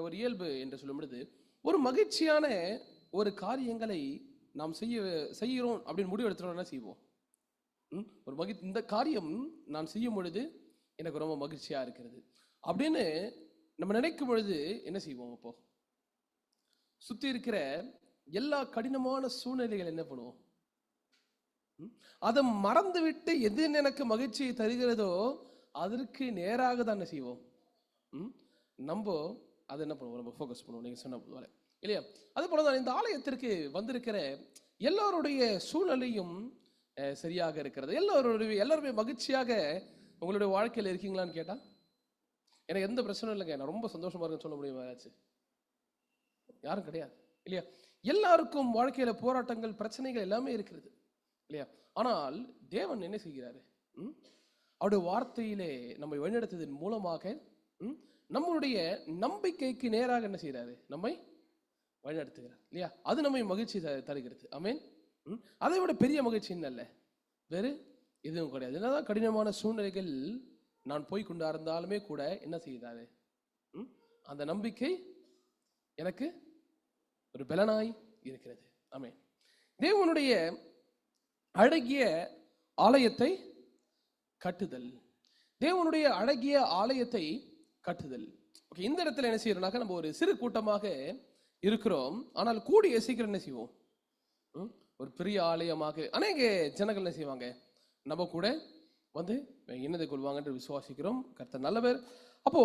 ஒரு இயல்பு என்று சொல்லும் பொழுது ஒரு மகிழ்ச்சியான ஒரு காரியங்களை நாம் செய்கிறோம் அப்படின்னு முடிவு எடுத்துட்டோம்னா செய்வோம். ஒரு இந்த காரியம் நான் செய்யும் பொழுது எனக்கு ரொம்ப மகிழ்ச்சியா இருக்கிறது அப்படின்னு நம்ம நினைக்கும் பொழுது என்ன செய்வோம்? அப்போ சுத்தி இருக்கிற எல்லா கடினமான சூழ்நிலைகள் என்ன பண்ணுவோம்? அதை மறந்து விட்டு எது எனக்கு மகிழ்ச்சியை தருகிறதோ அதற்கு நேராக தான் என்ன செய்வோம்? நம்ம அதை என்ன பண்ணுவோம்? நம்ம ஃபோக்கஸ் பண்ணுவோம். நீங்க சொன்ன போல இல்லையா? அது போலதான் இந்த ஆலயத்திற்கு வந்திருக்கிற எல்லாருடைய சூழ்நிலையும் சரியாக இருக்கிறது. எல்லாருமே மகிழ்ச்சியாக உங்களுடைய வாழ்க்கையில் இருக்கீங்களான்னு கேட்டா எனக்கு எந்த பிரச்சனையும் இல்லைங்க, நான் ரொம்ப சந்தோஷமா இருக்குன்னு சொல்ல முடியுமா? யாரும் கிடையாது இல்லையா? எல்லாருக்கும் வாழ்க்கையில போராட்டங்கள், பிரச்சனைகள் எல்லாமே இருக்கிறது இல்லையா? ஆனால் தேவன் என்ன செய்கிறாரு? அவருடைய வார்த்தையிலே நம்மை வழிநடத்ததன் மூலமாக நம்மளுடைய நம்பிக்கைக்கு நேராக என்ன செய்யறாரு? நம்மை வழிநடத்துகிறார் இல்லையா? அது நம்மை மகிழ்ச்சி தருகிறது. ஆமென். அதை விட பெரிய மகிழ்ச்சி இல்ல, வேறு எதுவும் கிடையாது. என்னதான் கடினமான சூழ்நிலைகள் நான் போய் கொண்டா இருந்தாலுமே கூட என்ன செய்தாரு? அந்த நம்பிக்கை எனக்கு ஒரு பலனாய் இருக்கிறது. ஆமென். தேவனுடைய அழகிய ஆலயத்தை கட்டுதல். தேவனுடைய அழகிய ஆலயத்தை கட்டுதல். ஓகே, இந்த இடத்துல என்ன செய்யறோம்னாக்க நம்ம ஒரு சிறு கூட்டமாக இருக்கிறோம். ஆனால் கூடிய சீக்கிரம் என்ன செய்வோம்? ஒரு பெரிய ஆலயமாக அநேக ஜனங்கள் என்ன செய்வாங்க? நம்ம கூட வந்து இணைந்து கொள்வாங்க என்று விசுவாசிக்கிறோம். கர்த்தர் நல்லவர். அப்போ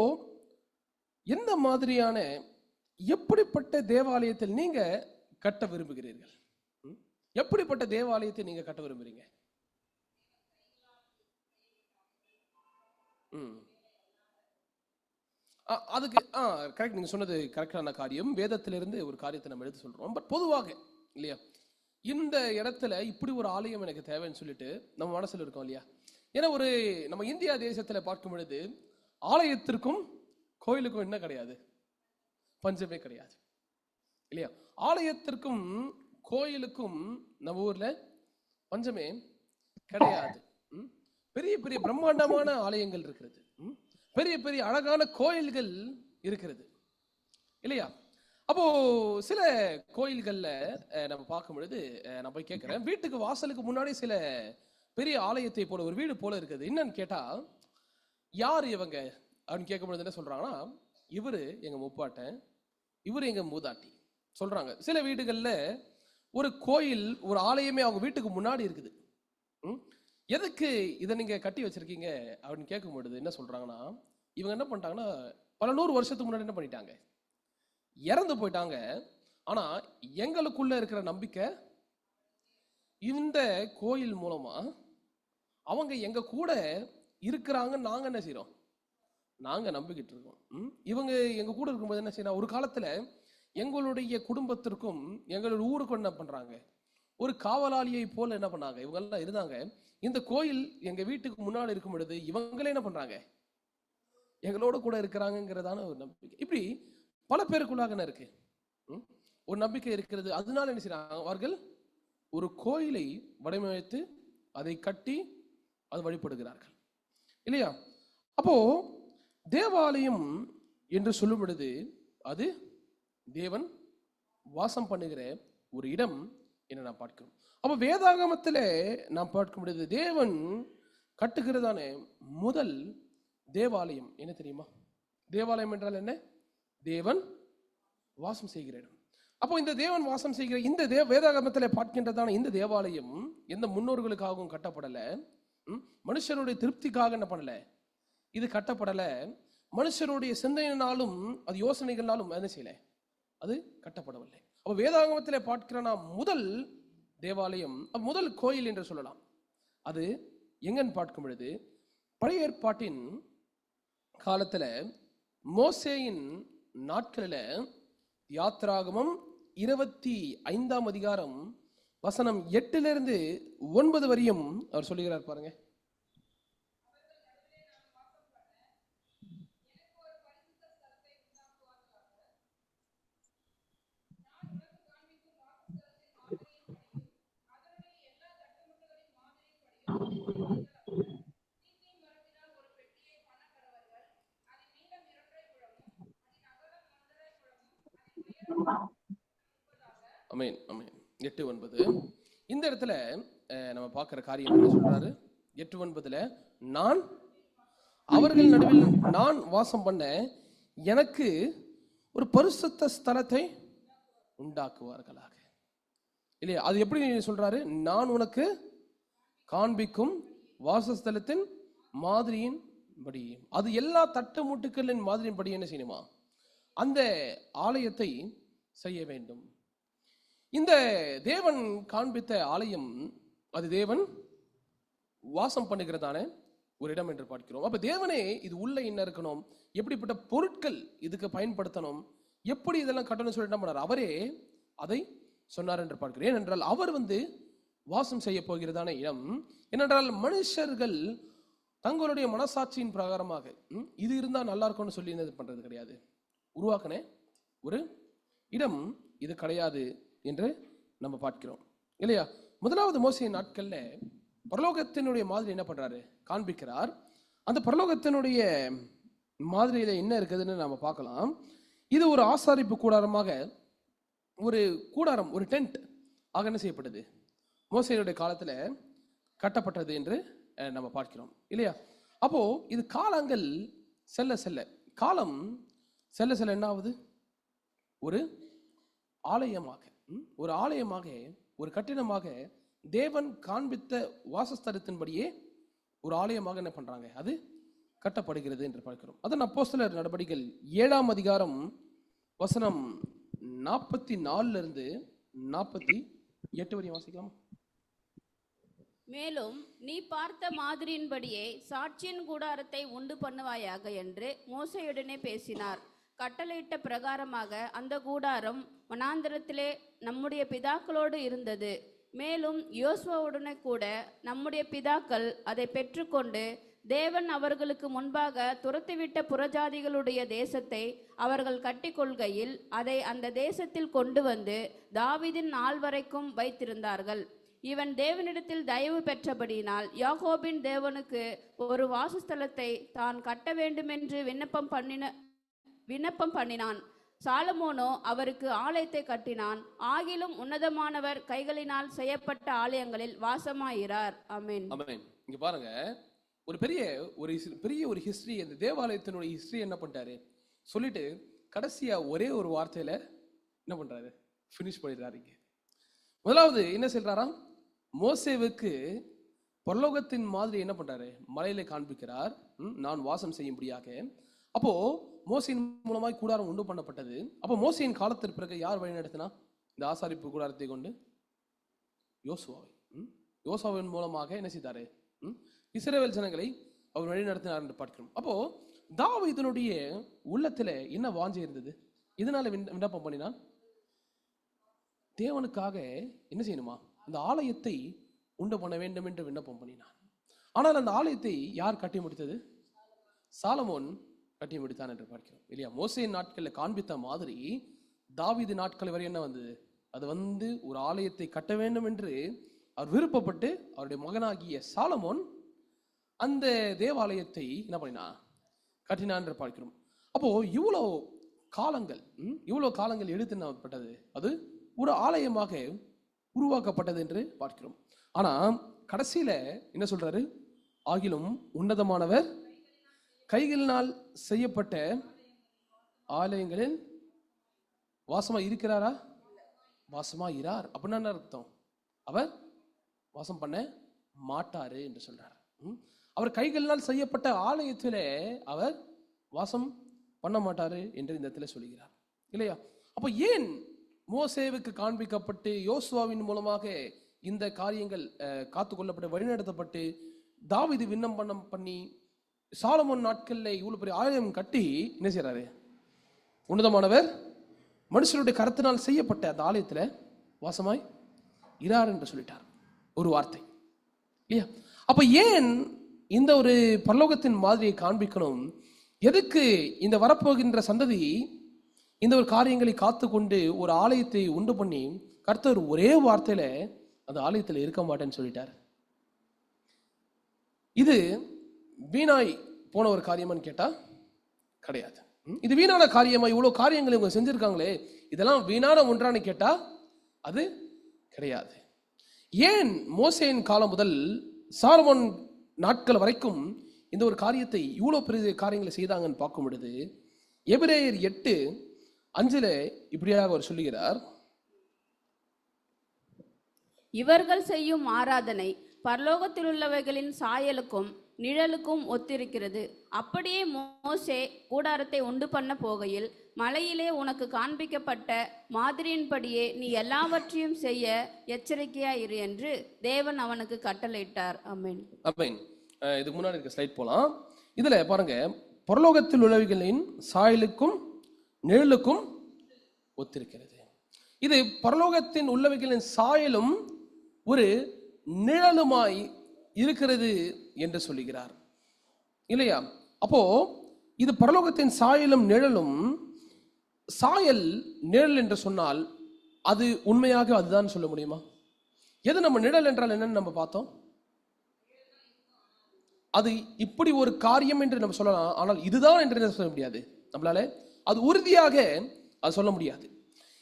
எந்த மாதிரியான எப்படிப்பட்ட தேவாலயத்தில் நீங்க கட்ட விரும்புகிறீர்கள்? எப்படிப்பட்ட தேவாலயத்தை நீங்க கட்ட விரும்புறீங்க? அதுக்கு கரெக்ட், நீங்க சொன்னது கரெக்டான காரியம். வேதத்திலிருந்து ஒரு காரியத்தை நம்ம எடுத்து சொல்றோம். பட் பொதுவாக இல்லையா, இந்த இடத்துல இப்படி ஒரு ஆலயம் எனக்கு தேவைன்னு சொல்லிட்டு நம்ம மனசுல இருக்கோம் இல்லையா? ஏன்னா ஒரு நம்ம இந்தியா தேசத்துல பார்க்கும் பொழுது ஆலயத்திற்கும் கோயிலுக்கும் என்ன கிடையாது? பஞ்சமே கிடையாது இல்லையா? ஆலயத்திற்கும் கோயிலுக்கும் நம்ம ஊர்ல பஞ்சமே கிடையாது. பெரிய பெரிய பிரம்மாண்டமான ஆலயங்கள் இருக்கிறது, பெரிய பெரிய அழகான கோயில்கள் இருக்கிறது இல்லையா? அப்போ சில கோயில்கள்ல நம்ம பார்க்கும் பொழுது நான் போய் கேட்கிறேன், வீட்டுக்கு வாசலுக்கு முன்னாடி சில பெரிய ஆலயத்தை போல ஒரு வீடு போல இருக்குது. என்னன்னு கேட்டா, யாரு இவங்க அப்படின்னு கேட்கும் பொழுது என்ன சொல்றாங்கன்னா, இவரு எங்க முப்பாட்டன், இவரு எங்க மூதாட்டி சொல்றாங்க. சில வீடுகள்ல ஒரு கோயில், ஒரு ஆலயமே அவங்க வீட்டுக்கு முன்னாடி இருக்குது. எதுக்கு இதை நீங்க கட்டி வச்சிருக்கீங்க அப்படின்னு கேட்கும் பொழுது என்ன சொல்றாங்கன்னா, இவங்க என்ன பண்ணிட்டாங்கன்னா பல 100 வருஷத்துக்கு முன்னாடி என்ன பண்ணிட்டாங்க? இறந்து போயிட்டாங்க. ஆனா எங்களுக்குள்ள இருக்கிற நம்பிக்கை இந்த கோயில் மூலமா அவங்க எங்க கூட இருக்கிறாங்க. நாங்க என்ன செய்யறோம்? நாங்க நம்பிக்கிட்டு இருக்கோம். இவங்க எங்க கூட இருக்கும்போது என்ன செய்யணும்? ஒரு காலத்துல எங்களுடைய குடும்பத்திற்கும் எங்களுடைய ஊருக்கும் என்ன பண்றாங்க? ஒரு காவலாளியை போல என்ன பண்ணாங்க? இவங்க எல்லாம் இருந்தாங்க. இந்த கோயில் எங்க வீட்டுக்கு முன்னாடி இருக்கும் பொழுது இவங்களே என்ன பண்றாங்க? எங்களோட கூட இருக்கிறாங்கிறதான ஒரு நம்பிக்கை. இப்படி பல பேருக்குள்ளாக என்ன இருக்கு? ஒரு நம்பிக்கை இருக்கிறது. அதனால என்ன செய்யறாங்க? அவர்கள் ஒரு கோயிலை வடிவமைத்து அதை கட்டி அது வழிபடுகிறார்கள் இல்லையா? அப்போ தேவாலயம் என்று சொல்லும் பொழுது அது தேவன் வாசம் பண்ணுகிற ஒரு இடம் என்று நாம் பார்க்கிறோம். அப்போ வேதாகமத்தில் நாம் பார்க்க முடியாது தேவன் கட்டுகிறதான முதல் தேவாலயம் என்ன தெரியுமா? தேவாலயம் என்றால் என்ன? தேவன் வாசம் செய்கிற இடம். அப்போ இந்த தேவன் வாசம் செய்கிற இந்த வேதாகமத்தில் பார்க்கின்றதான இந்த தேவாலயம் எந்த முன்னோர்களுக்காகவும் கட்டப்படல, மனுஷனுடைய திருப்திக்காக என்ன பண்ணல, இது கட்டப்படல. மனுஷருடைய சிந்தனையினாலும் அது யோசனைகளாலும் என்ன செய்யல, அது கட்டப்படவில்லை. அப்போ வேதாகமத்தில் பார்க்கிற நாம் முதல் தேவாலயம், முதல் கோயில் என்று சொல்லலாம். அது எங்கன்னு பார்க்கும் பொழுது பழைய ஏற்பாட்டின் காலத்துல மோசேயின் நாட்களில் யாத்ராகமம் 25 அதிகாரம் வசனம் 8 9 வரையும் அவர் சொல்லுகிறார் பாருங்க. அமேன் அமேன். 8:9 இந்த இடத்துல நம்ம பார்க்கிற காரியம் என்ன சொல்றாரு? 8:9 நான் அவர்கள் நடுவில் நான் வாசம் பண்ண எனக்கு ஒரு பரிசுத்த ஸ்தலத்தை உண்டாக்குவார்களாக. இல்லையா? அது எப்படி சொல்றாரு? நான் உனக்கு காண்பிக்கும் வாசஸ்தலத்தின் மாதிரியின் படி, அது எல்லா தட்டுமுட்டுக்களின் மாதிரியின் படி என்ன செய்யணுமா? அந்த ஆலயத்தை செய்ய வேண்டும். இந்த தேவன் காண்பித்த ஆலயம் அது தேவன் வாசம் பண்ணுகிறதான ஒரு இடம் என்று பார்க்கிறோம். அப்ப தேவனே இது உள்ள என்ன இருக்கணும், எப்படிப்பட்ட பொருட்கள் இதுக்கு பயன்படுத்தணும், எப்படி இதெல்லாம் கட்டணும் சொல்லிட்டு என்ன பண்ணார்? அவரே அதை சொன்னார் என்று பார்க்கிறேன். ஏனென்றால் அவர் வாசம் செய்ய போகிறதான இடம் ஏனென்றால் மனுஷர்கள் தங்களுடைய மனசாட்சியின் பிரகாரமாக இது இருந்தா நல்லா இருக்கும்னு சொல்லி என்ன பண்றது கிடையாது, உருவாக்கின ஒரு இடம் இது கிடையாது என்று நம்ம பார்க்கிறோம் இல்லையா? முதலாவது மோசேயின் நாட்கள்ல பரலோகத்தினுடைய மாதிரி என்ன பண்றாரு? காண்பிக்கிறார். அந்த பரலோகத்தினுடைய மாதிரியில என்ன இருக்குதுன்னு நாம பார்க்கலாம். இது ஒரு ஆசாரிப்பு கூடாரமாக, ஒரு கூடாரம், ஒரு டென்ட் ஆக என்ன செய்யப்பட்டது? மோசேயினுடைய காலத்துல கட்டப்பட்டது என்று நம்ம பார்க்கிறோம் இல்லையா? அப்போ இது காலங்கள் செல்ல செல்ல, காலம் செல்ல செல்ல என்ன ஆகுது? ஒரு ஆலயமாக, ஒரு ஆலயமாக, ஒரு கட்டிடமாக தேவன் காண்பித்த வாசஸ்தலத்தின்படியே ஒரு ஆலயமாக என்ன பண்றாங்க? அது கட்டப்படுகிறது என்று பார்க்கிறோம். அதன் அப்போஸ்தலர் நடபடிகள் 7 அதிகாரம் வசனம் 44 48 வரையும் வாசிக்கலாம். மேலும் நீ பார்த்த மாதிரியின்படியே சாட்சியின் கூடாரத்தை உண்டு பண்ணுவாயாக என்று மோசேயுடனே பேசினார். கட்டளையிட்ட பிரகாரமாக அந்த கூடாரம் வனாந்திரத்திலே நம்முடைய பிதாக்களோடு இருந்தது. மேலும் யோசுவாவுடனே கூட நம்முடைய பிதாக்கள் அதை பெற்றுக்கொண்டு தேவன் அவர்களுக்கு முன்பாக துரத்திவிட்ட புறஜாதிகளுடைய தேசத்தை அவர்கள் கட்டிக்கொள்கையில் அதை அந்த தேசத்தில் கொண்டு வந்து தாவீதின் நாள் வரைக்கும் வைத்திருந்தார்கள். இவன் தேவனிடத்தில் தயவு பெற்றபடியினால் யாக்கோபின் தேவனுக்கு ஒரு வாசஸ்தலத்தை தான் கட்ட வேண்டுமென்று விண்ணப்பம் பண்ணினான். சாலமோனோ அவருக்கு ஆலயத்தை கட்டினான். ஆகிலும் உன்னதமானவர் கைகளினால் செய்யப்பட்ட ஆலயங்களில் வாசமாயிறார். ஆமென். ஆமென். இங்க பாருங்க, ஒரு பெரிய ஒரு ஹிஸ்டரி, அந்த தேவாலயத்தினுடைய ஹிஸ்டரி என்ன பண்ணிட்டாரு சொல்லிட்டு கடைசியா ஒரே ஒரு வார்த்தையில என்ன பண்றாரு? பினிஷ் பண்ணிடுறாரு. முதலாவது என்ன சொல்றாராம்? மோசேவுக்கு பரலோகத்தின் மாதிரி என்ன பண்றாரு? மலையில காண்பிக்கிறார், நான் வாசம் செய்யும்படியாக. அப்போ மோசையின் மூலமாய் கூடாரம் உண்டு பண்ணப்பட்டது. அப்போ மோசையின் காலத்திற்கு பிறகு யார் வழி நடத்தினா இந்த ஆசாரிப்பு கூடாரத்தை கொண்டு? யோசுவாவின் மூலமாக என்ன செய்தாரு? இஸ்ரவேல் ஜனங்களை அவர் வழி நடத்தினார் என்று பார்க்கிறோம். அப்போ தாவீதினுடைய உள்ளத்துல என்ன வாஞ்சை இருந்தது? இதனால விண்ணப்பம் பண்ணினான், தேவனுக்காக என்ன செய்யணுமா? அந்த ஆலயத்தை உண்டு பண்ண வேண்டும் என்று விண்ணப்பம் பண்ணினான். ஆனால் அந்த ஆலயத்தை யார் கட்டி முடித்தது? சாலமோன் கட்டி முடித்தான் என்று பார்க்கிறோம் இல்லையா? மோசேயின் நாட்களில் காண்பித்த மாதிரி தாவீது நாட்கள் வரை என்ன வந்தது? அது ஒரு ஆலயத்தை கட்ட வேண்டும் என்று அவர் விருப்பப்பட்டு அவருடைய மகனாகிய சாலமோன் அந்த தேவாலயத்தை என்ன பண்ணினா கட்டினான் என்று பார்க்கிறோம். அப்போ இவ்வளவு காலங்கள் எடுத்து என்னப்பட்டது, அது ஒரு ஆலயமாக உருவாக்கப்பட்டது என்று பார்க்கிறோம். ஆனா கடைசியில என்ன சொல்றாரு, ஆகிலும் உன்னதமானவர் கைகளினால் செய்யப்பட்ட ஆலயங்களில் வாசமா இருக்கிறாரா? வாசமா இரார். அப்படின்னா என்ன அர்த்தம்? அவர் வாசம் பண்ண மாட்டாரு என்று சொல்றார். அவர் கைகளினால் செய்யப்பட்ட ஆலயத்திலே அவர் வாசம் பண்ண மாட்டாரு என்று இந்த இடத்துல சொல்லுகிறார் இல்லையா? அப்ப ஏன் மோசேவுக்கு காண்பிக்கப்பட்டு யோசுவாவின் மூலமாக இந்த காரியங்கள் காத்து கொள்ளப்பட்டு வழிநடத்தப்பட்டு தாவீது விண்ணப்பம் பண்ணி சாலமோன் நாட்கள்ல இவ்வளவு பெரிய ஆலயம் கட்டி என்ன செய்யறாரு, உன்னதமானவர் மனுஷனுடைய கரத்தினால் செய்யப்பட்ட அந்த ஆலயத்துல வாசமாய் இரார் என்று சொல்லிட்டார் ஒரு வார்த்தை இல்லையா? அப்ப ஏன் இந்த ஒரு பரலோகத்தின் மாதிரியை காண்பிக்கணும்? எதுக்கு இந்த வரப்போகின்ற சந்ததி இந்த ஒரு காரியங்களை காத்து கொண்டு ஒரு ஆலயத்தை உண்டு பண்ணி கர்த்தர் ஒரே வார்த்தையில அந்த ஆலயத்தில் இருக்க மாட்டேன்னு சொல்லிட்டார்? இது வீணாய் போன ஒரு காரியமான்னு கேட்டா கிடையாது. இது வீணான காரியமா? இவ்வளவு காரியங்களை இவங்க செஞ்சிருக்காங்களே, இதெல்லாம் வீணான ஒன்றான்னு கேட்டா அது கிடையாது. ஏன் மோசேயின் காலம் முதல் சாலமோன் நாட்கள் வரைக்கும் இந்த ஒரு காரியத்தை இவ்வளவு பெரிய காரியங்களை செய்தாங்கன்னு பார்க்கும் பொழுது எபிரேயர் 8:5 இப்படியாக அவர் சொல்லுகிறார், இவர்கள் செய்யும் ஆராதனை பரலோகத்தில் உள்ளவைகளின் சாயலுக்கும் நிழலுக்கும் ஒத்திருக்கிறது. அப்படியே மோசே கூடாரத்தை உண்டு பண்ண போகையில் மலையிலே உனக்கு காண்பிக்கப்பட்ட மாதிரியின்படியே நீ எல்லாவற்றையும் செய்ய எச்சரிக்கையாயிரு என்று தேவன் அவனுக்கு கட்டளையிட்டார். ஆமென். ஆமென். இதுக்கு முன்னாடி இருக்க ஸ்லைட் போலாம். இதுல பாருங்க, பரலோகத்தில் உள்ளவைகளின் சாயலுக்கும் நிழலுக்கும் ஒத்திருக்கிறது. இது பரலோகத்தின் உள்ளவைகளின் சாயலும் ஒரு நிழலுமாய் இருக்கிறது என்று சொல்லுகிறார் இல்லையா? அப்போ இது பரலோகத்தின் சாயலும் நிழலும். சாயல் நிழல் என்று சொன்னால் அது உண்மையாக அதுதான் சொல்ல முடியுமா? எது நம்ம நிழல் என்றால் என்னன்னு நம்ம பார்த்தோம். அது இப்படி ஒரு காரியம் என்று நம்ம சொல்லலாம், ஆனால் இதுதான் என்று சொல்ல முடியாது நம்மளால. அது உறுதியாக அது சொல்ல முடியாது.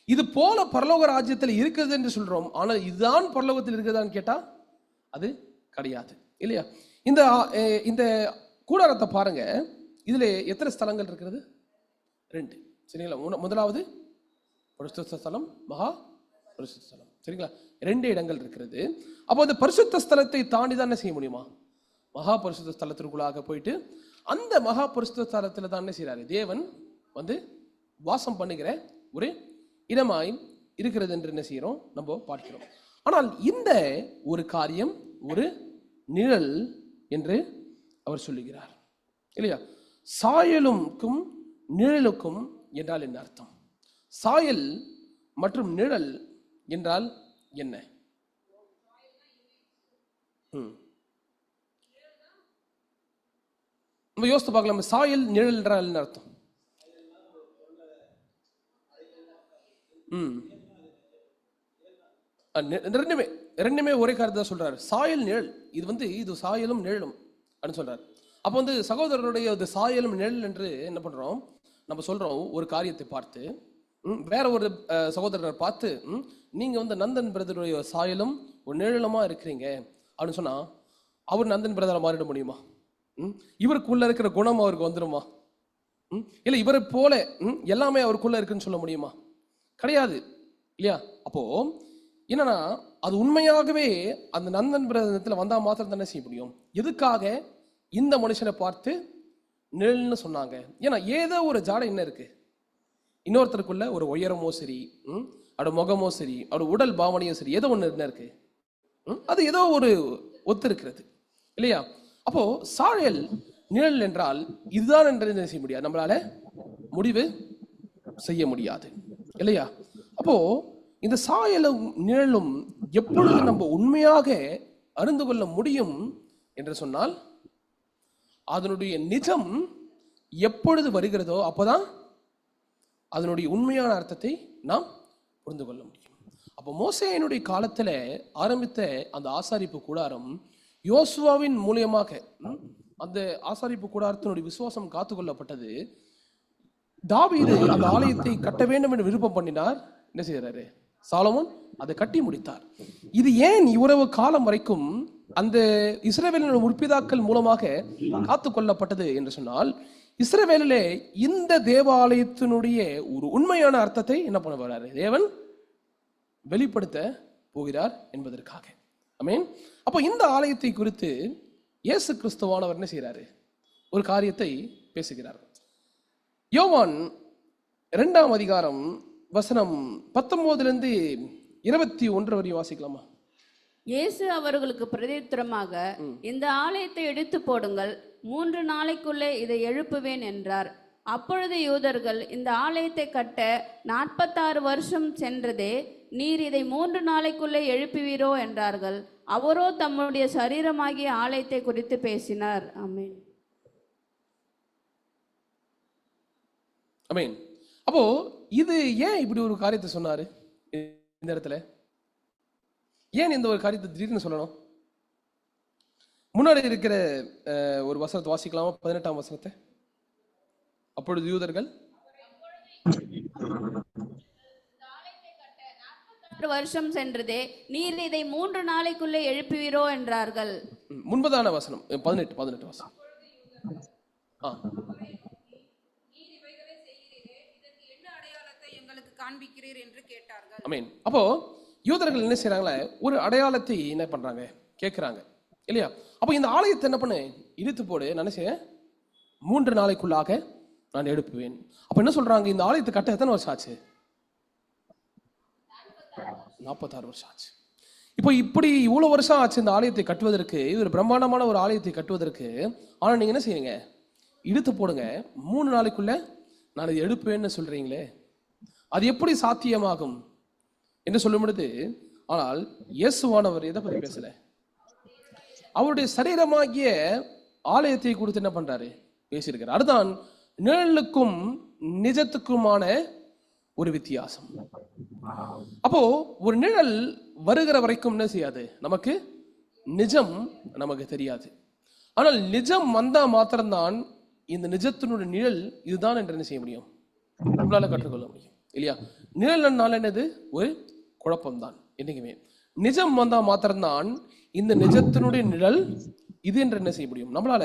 இது போல பரலோக ராஜ்யத்தில் இருக்கிறது என்று சொல்றோம், ஆனால் இதுதான் பரலோகத்தில் இருக்கிறதான்னு கேட்டா அது கிடையாது இல்லையா? இந்த கூடாரத்தை பாருங்க, இதுல எத்தனை ஸ்தலங்கள் இருக்கிறது? 2 சரிங்களா? முதலாவது பரிசுத்த ஸ்தலம், மகா பரிசுத்த ஸ்தலம் சரிங்களா? 2 இடங்கள் இருக்கிறது. அப்போ அந்த பரிசுத்த ஸ்தலத்தை தாண்டி தான் என்ன செய்ய முடியுமா? மகா பரிசுத்த ஸ்தலத்திற்குள்ளாக போயிட்டு அந்த மகா பரிசுத்த ஸ்தலத்துல தான் என்ன செய்யறாரு, தேவன் வந்து வாசம் பண்ணுகிற ஒரு இடமாய் இருக்கிறது என்று என்ன செய்யறோம் நம்ம பார்க்கிறோம். ஆனால் இந்த ஒரு காரியம் ஒரு நிழல் என்று அவர் சொல்லுகிறார் இல்லையா? சாயலுக்கும் நிழலுக்கும் என்றால் என்ன அர்த்தம்? சாயல் மற்றும் நிழல் என்றால் என்ன? நம்ம யோசித்து பார்க்கலாம். சாயல் நிழல் என்றால் என்ன அர்த்தம்? ரெண்டுமே ஒரே காரியத்தை தான் சொல்றாரு. சாயல் நிழல், இது சாயலும் நிழலும் அப்படின்னு சொல்றாரு. அப்போ சகோதரருடைய சாயலும் நிழல் என்று என்ன பண்றோம் நம்ம சொல்றோம். ஒரு காரியத்தை பார்த்து வேற ஒரு சகோதரரை பார்த்து நீங்க நந்தன் பிரதருடைய சாயலும் ஒரு நிழலுமா இருக்கிறீங்க அப்படின்னு சொன்னா அவர் நந்தன் பிரதரை மாறிட முடியுமா? இவருக்குள்ள இருக்கிற குணம் அவருக்கு வந்துருமா? இல்ல இவரை போல எல்லாமே அவருக்குள்ள இருக்குன்னு சொல்ல முடியுமா? கிடையாது இல்லையா? அப்போ என்னன்னா அது உண்மையாகவே அந்த நந்தன் பிரதத்துல வந்தா மாத்திரம் தானே செய்ய முடியும். எதுக்காக இந்த மனுஷனை பார்த்து நிழல்னு சொன்னாங்க? ஏன்னா ஏதோ ஒரு ஜாடை என்ன இருக்கு, இன்னொருத்தருக்குள்ள ஒரு உயரமோ சரி, அவரோட முகமோ சரி, அவரோட உடல் பாவனையோ சரி, ஏதோ ஒண்ணு என்ன இருக்கு, அது ஏதோ ஒரு ஒத்து இருக்கிறது இல்லையா? அப்போ சாயல் நிழல் என்றால் இதுதான் என்று செய்ய முடியாது, நம்மளால முடிவு செய்ய முடியாது இல்லையா? அப்போ இந்த சாயலும் நிழலும் எப்பொழுது நம்ம உண்மையாக அறிந்து கொள்ள முடியும் என்று சொன்னால் அதனுடைய நிஜம் எப்பொழுது வருகிறதோ அப்போதான் அதனுடைய உண்மையான அர்த்தத்தை நாம் புரிந்து கொள்ள முடியும். அப்போ மோசேயினுடைய காலத்துல ஆரம்பித்த அந்த ஆசாரிப்பு கூடாரம் யோசுவாவின் மூலியமாக அந்த ஆசாரிப்பு கூடாரத்தினுடைய விசுவாசம் காத்துக்கொள்ளப்பட்டது. தாவீது அந்த ஆலயத்தை கட்ட வேண்டும் என்று விருப்பம் பண்ணினார். என்ன செய்யறாரு? சாலமோன் அதை கட்டி முடித்தார். இது ஏன் இவ்வளவு காலம் வரைக்கும் அந்த இஸ்ரவேலின் முற்பிதாக்கள் மூலமாக காத்துக்கொள்ளப்பட்டது என்று சொன்னால், இஸ்ரவேலிலே இந்த தேவாலயத்தினுடைய ஒரு உண்மையான அர்த்தத்தை என்ன பண்ண போறாரு? தேவன் வெளிப்படுத்த போகிறார் என்பதற்காக. ஆமென். அப்போ இந்த ஆலயத்தை குறித்து இயேசு கிறிஸ்துவானவர் என்ன செய்யறாரு? ஒரு காரியத்தை பேசுகிறார். யோவான் 2ஆம் அதிகாரம் வசனம் 19 21 வரையும் வாசிக்கலாமா? இயேசு அவர்களுக்கு பிரதியுத்தரமாக, இந்த ஆலயத்தை எடுத்து போடுங்கள், 3 நாளைக்குள்ளே இதை எழுப்புவேன் என்றார். அப்பொழுது யூதர்கள், இந்த ஆலயத்தை கட்ட 46 வருஷம் சென்றதே, நீர் இதை 3 நாளைக்குள்ளே எழுப்புவீரோ என்றார்கள். அவரோ தம்முடைய சரீரமாகிய ஆலயத்தை குறித்து பேசினார். ஆமென். ஆமென். அப்போ இது ஏன் இப்படி ஒரு காரியத்தை சொன்னாரு இந்த இடத்துல? ஏன் இந்த ஒரு காரியத்தை திடீர்னு சொல்லணும்? முன்னாடி இருக்கிற ஒரு வசனத்தை வாசிக்கலாமா? 18ஆம் வசனத்தை. அப்பொழுது யூதர்கள் வருஷம் சென்றதே, நீர் இதை 3 நாளைக்குள்ளே எழுப்புவீரோ என்றார்கள். முன்பதான வசனம் 18 வசனம். காண்பிக்கிறீர் என்று கேட்டார்கள். ஆமென். அப்போ யூதர்கள் என்ன செய்யறாங்களே, ஒரு அடையாளத்தை என்ன பண்றாங்க, கேட்கிறாங்க இல்லையா? அப்போ இந்த ஆலயத்தை என்ன பண்ணு, இழுத்து போடு, நினைச்ச 3 நாளைக்குள்ளாக நான் எழுப்புவேன். அப்ப என்ன சொல்றாங்க? இந்த ஆலயத்தை கட்ட எத்தனை வருஷம் ஆச்சு? 46 வருஷம் ஆச்சு. இப்போ இப்படி இவ்வளவு வருஷம் ஆச்சு இந்த ஆலயத்தை கட்டுவதற்கு, இது ஒரு பிரம்மாண்டமான ஒரு ஆலயத்தை கட்டுவதற்கு. ஆனா நீங்க என்ன செய்யுங்க, இழுத்து போடுங்க, 3 நாளைக்குள்ள நான் இதை எழுப்புவேன்னு சொல்றீங்களே, அது எப்படி சாத்தியமாகும் என்று சொல்லும் பொழுது, ஆனால் இயேசுவானவர் எதை பத்தி பேசல, அவருடைய சரீரமாகிய ஆலயத்தை குறித்து என்ன பண்றாரு, பேசியிருக்கிறார். அதுதான் நிழலுக்கும் நிஜத்துக்குமான ஒரு வித்தியாசம். அப்போ ஒரு நிழல் வருகிற வரைக்கும் என்ன செய்யாது, நமக்கு நிஜம் நமக்கு தெரியாது. ஆனால் நிஜம் வந்தா மாத்திரம்தான் இந்த நிஜத்தினுடைய நிழல் இதுதான் என்று என்ன செய்ய முடியும், நம்மளால கற்றுக்கொள்ள முடியும் இல்லையா? நிழல்னால என்னது, ஒரு குழப்பம்தான் என்னைக்குமே. நிஜம் வந்தா மாத்திரம்தான் இந்த நிஜத்தினுடைய நிழல் இது என்று என்ன செய்ய முடியும், நம்மளால